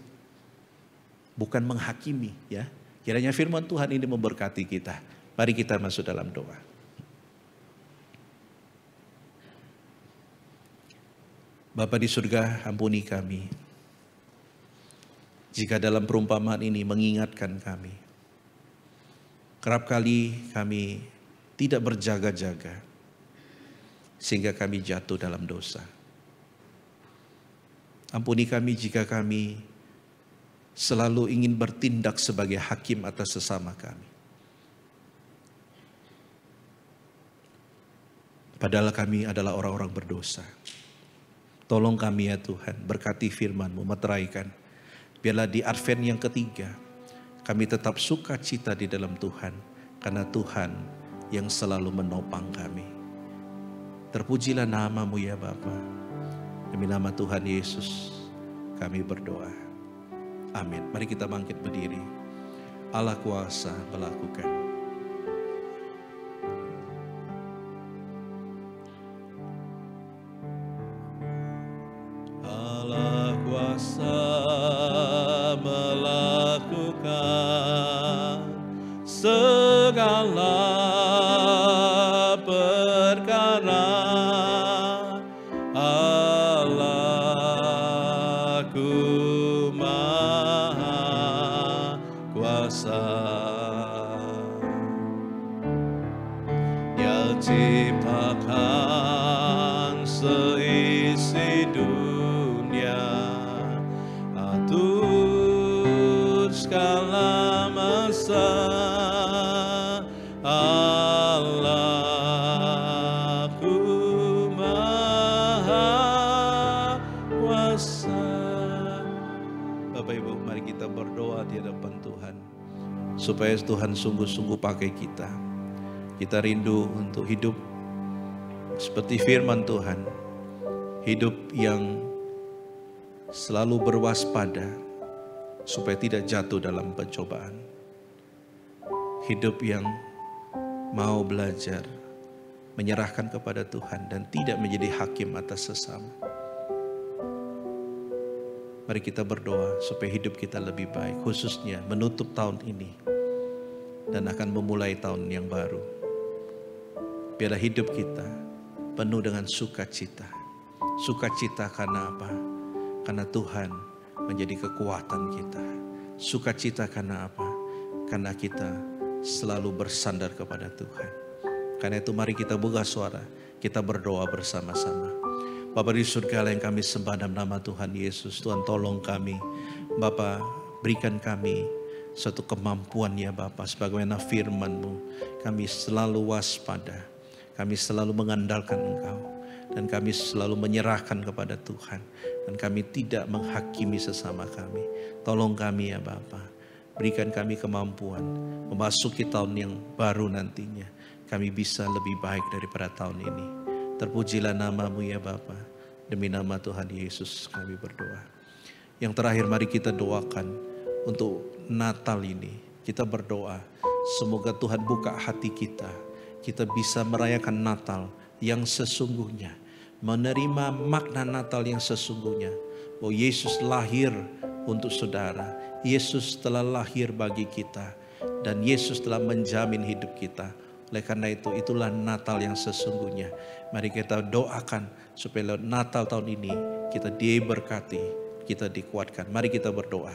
Bukan menghakimi, ya. Kiranya firman Tuhan ini memberkati kita. Mari kita masuk dalam doa. Bapa di surga, ampuni kami. Jika dalam perumpamaan ini mengingatkan kami. Kerap kali kami tidak berjaga-jaga sehingga kami jatuh dalam dosa. Ampuni kami jika kami selalu ingin bertindak sebagai hakim atas sesama kami. Padahal kami adalah orang-orang berdosa. Tolong kami ya Tuhan, berkati firman-Mu, meteraikan. Biarlah di Advent yang ketiga, kami tetap sukacita di dalam Tuhan, karena Tuhan yang selalu menopang kami. Terpujilah nama-Mu ya Bapa. Demi nama Tuhan Yesus, kami berdoa. Amin. Mari kita bangkit berdiri. Allah kuasa melakukan. Allah kuasa melakukan segala perkara. Allahku Maha Kuasa, Dia ciptakan seisi dunia, atur skala masa. Allahku Maha Kuasa. Bapak Ibu, mari kita berdoa di hadapan Tuhan, supaya Tuhan sungguh-sungguh pakai kita. Kita rindu untuk hidup seperti firman Tuhan, hidup yang selalu berwaspada supaya tidak jatuh dalam pencobaan. Hidup yang mau belajar menyerahkan kepada Tuhan dan tidak menjadi hakim atas sesama. Mari kita berdoa supaya hidup kita lebih baik, khususnya menutup tahun ini dan akan memulai tahun yang baru. Biarlah hidup kita penuh dengan sukacita. Sukacita karena apa? Karena Tuhan menjadi kekuatan kita. Sukacita karena apa? Karena kita selalu bersandar kepada Tuhan. Karena itu mari kita buka suara, kita berdoa bersama-sama. Bapa di surga yang kami sembah dalam nama Tuhan Yesus, Tuhan tolong kami. Bapa berikan kami suatu kemampuan ya Bapa, sebagaimana firman-Mu. Kami selalu waspada, kami selalu mengandalkan Engkau, dan kami selalu menyerahkan kepada Tuhan. Dan kami tidak menghakimi sesama kami. Tolong kami ya Bapa, berikan kami kemampuan memasuki tahun yang baru nantinya. Kami bisa lebih baik daripada tahun ini. Terpujilah nama-Mu ya Bapa. Demi nama Tuhan Yesus kami berdoa. Yang terakhir mari kita doakan untuk Natal ini. Kita berdoa semoga Tuhan buka hati kita. Kita bisa merayakan Natal yang sesungguhnya. Menerima makna Natal yang sesungguhnya. Oh, Yesus lahir untuk saudara. Yesus telah lahir bagi kita. Dan Yesus telah menjamin hidup kita. Oleh karena itu, itulah Natal yang sesungguhnya. Mari kita doakan supaya Natal tahun ini kita diberkati, kita dikuatkan. Mari kita berdoa.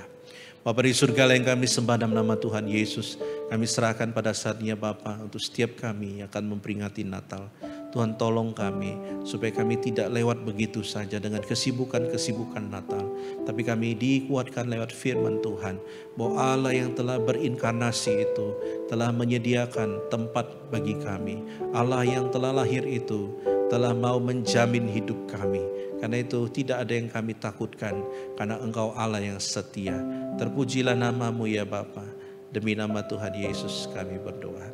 Bapa di surga yang kami sembah dalam nama Tuhan Yesus, kami serahkan pada saatnya Bapa untuk setiap kami yang akan memperingati Natal. Tuhan tolong kami supaya kami tidak lewat begitu saja dengan kesibukan-kesibukan Natal. Tapi kami dikuatkan lewat firman Tuhan bahwa Allah yang telah berinkarnasi itu telah menyediakan tempat bagi kami. Allah yang telah lahir itu telah mau menjamin hidup kami. Karena itu tidak ada yang kami takutkan, karena Engkau Allah yang setia. Terpujilah nama-Mu ya Bapa. Demi nama Tuhan Yesus kami berdoa.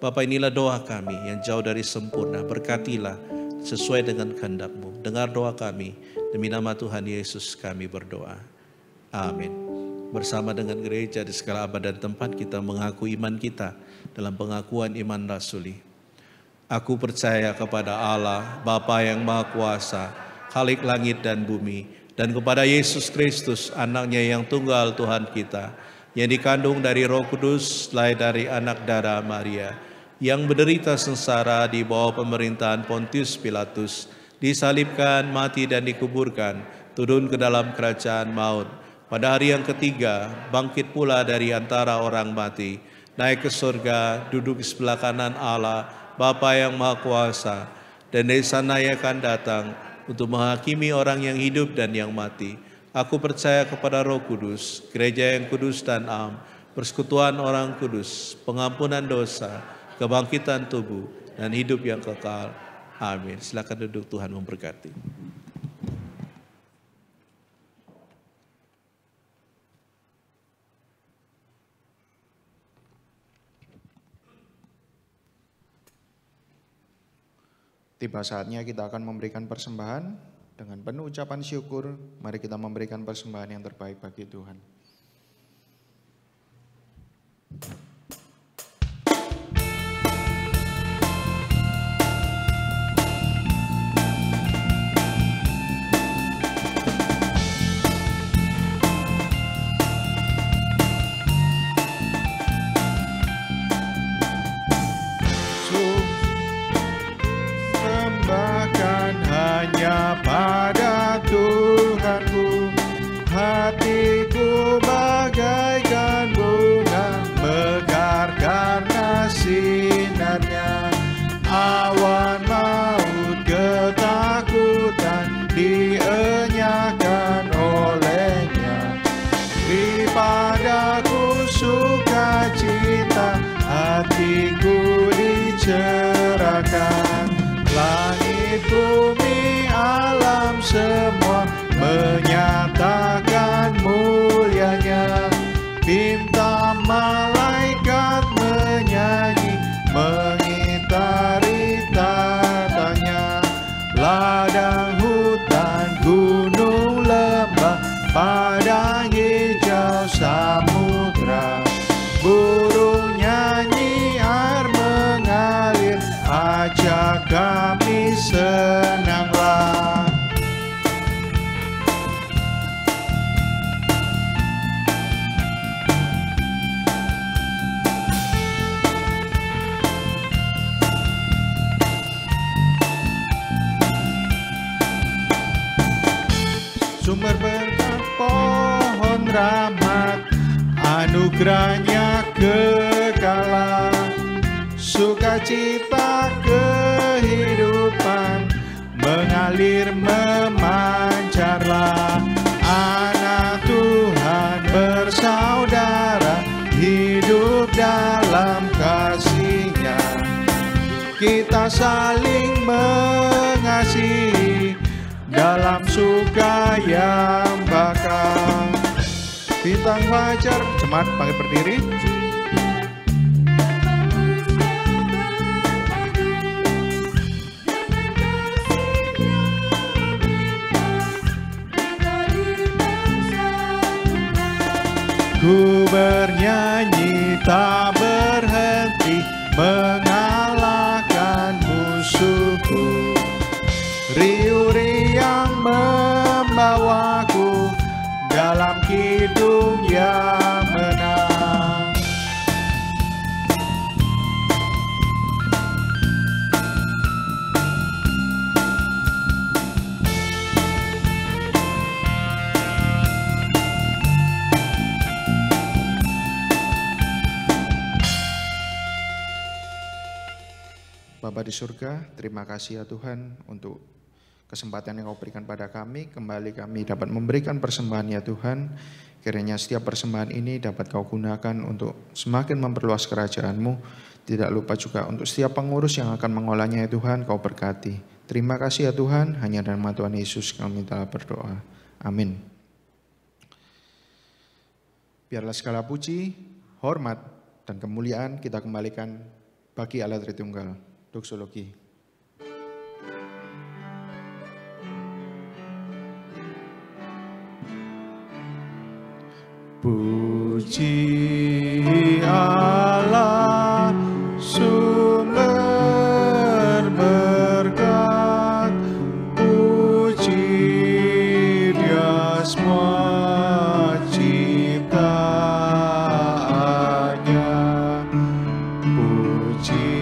Bapa, inilah doa kami yang jauh dari sempurna. Berkatilah sesuai dengan kehendak-Mu. Dengar doa kami. Demi nama Tuhan Yesus kami berdoa. Amin. Bersama dengan gereja di segala abad dan tempat kita mengaku iman kita dalam pengakuan iman rasuli. Aku percaya kepada Allah, Bapa yang Maha Kuasa, Khalik langit dan bumi, dan kepada Yesus Kristus, anaknya yang tunggal Tuhan kita, yang dikandung dari Roh Kudus, lahir dari anak darah Maria, yang menderita sengsara di bawah pemerintahan Pontius Pilatus, disalibkan, mati dan dikuburkan, turun ke dalam kerajaan maut. Pada hari yang ketiga, bangkit pula dari antara orang mati, naik ke surga, duduk di sebelah kanan Allah, Bapa yang Maha Kuasa, dan dari sana Ia akan datang untuk menghakimi orang yang hidup dan yang mati. Aku percaya kepada Roh Kudus, gereja yang kudus dan am, persekutuan orang kudus, pengampunan dosa, kebangkitan tubuh, dan hidup yang kekal. Amin. Silakan duduk, Tuhan memberkati. Tiba saatnya kita akan memberikan persembahan. Dengan penuh ucapan syukur, mari kita memberikan persembahan yang terbaik bagi Tuhan. Pada Tuhanku, hatiku bagaikan bunga mekar karena sinarnya. Awan maut ketakutan dienyahkan olehnya. Dipadaku sukacita, hatiku dicerahkan. Langit bumi alam semua menyatakan mulianya. Bintang malaikat menyanyi mengitari tatanya. Ladang hutan gunung lembah padang hijau samudra. Burung nyanyi air mengalir, ajak kami senanglah. Sumber berkat pohon rahmat, anugerahnya kekal. Sukacita kehidupan mengalir memancarlah. Anak Tuhan bersaudara hidup dalam kasih-Nya. Kita saling mengasihi dalam suka yang bakal. Bintang fajar, jemaat bangkit berdiri. Ku bernyanyi tak berhenti mengalahkan musuhku. Riuh riang membawaku dalam kidung yang menang. Bapa di surga, terima kasih ya Tuhan untuk kesempatan yang Kau berikan pada kami. Kembali kami dapat memberikan persembahan ya Tuhan. Kiranya setiap persembahan ini dapat Kau gunakan untuk semakin memperluas kerajaan-Mu. Tidak lupa juga untuk setiap pengurus yang akan mengolahnya ya Tuhan, Kau berkati. Terima kasih ya Tuhan, hanya dalam nama Tuhan Yesus kami telah berdoa. Amin. Biarlah segala puji, hormat, dan kemuliaan kita kembalikan bagi Allah Tritunggal. Doksologi. Puji Allah sumber berkat, puji Dia semua ciptaannya, puji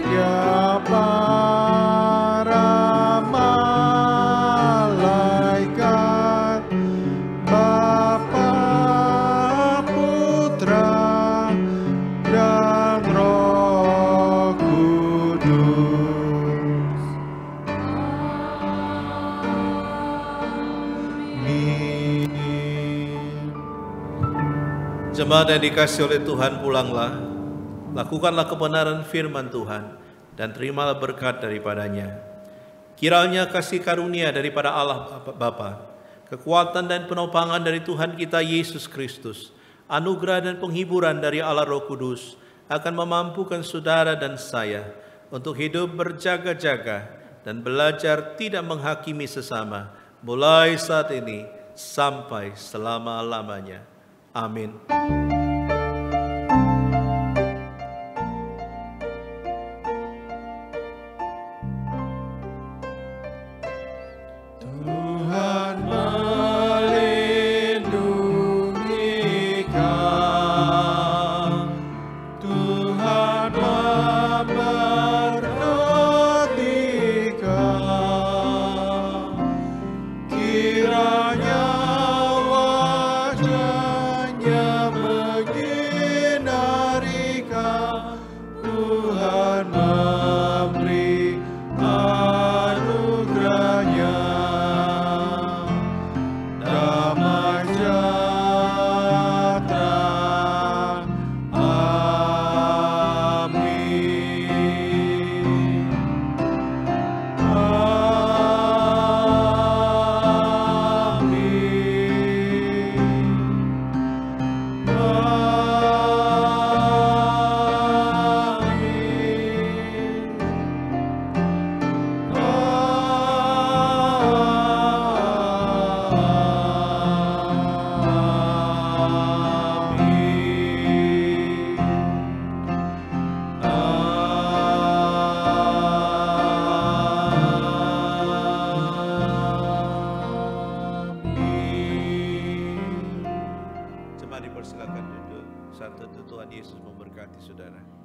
Dia para malaikat, Bapa, Putra, Jemaat yang dikasihi oleh Tuhan, pulanglah, lakukanlah kebenaran firman Tuhan, dan terimalah berkat daripadanya. Kiranya kasih karunia daripada Allah Bapa, kekuatan dan penopangan dari Tuhan kita Yesus Kristus, anugerah dan penghiburan dari Allah Roh Kudus akan memampukan saudara dan saya untuk hidup berjaga-jaga dan belajar tidak menghakimi sesama, mulai saat ini sampai selama-lamanya. Amin. Tuhan melindungi kau, Tuhan memberkati kau, kiranya wajahnya menyinari kau, Tuhan memberi anugerahnya. Damai sejahtera. Amin. Jemaat dipersilakan duduk. Saat itu Tuhan Yesus memberkati saudara.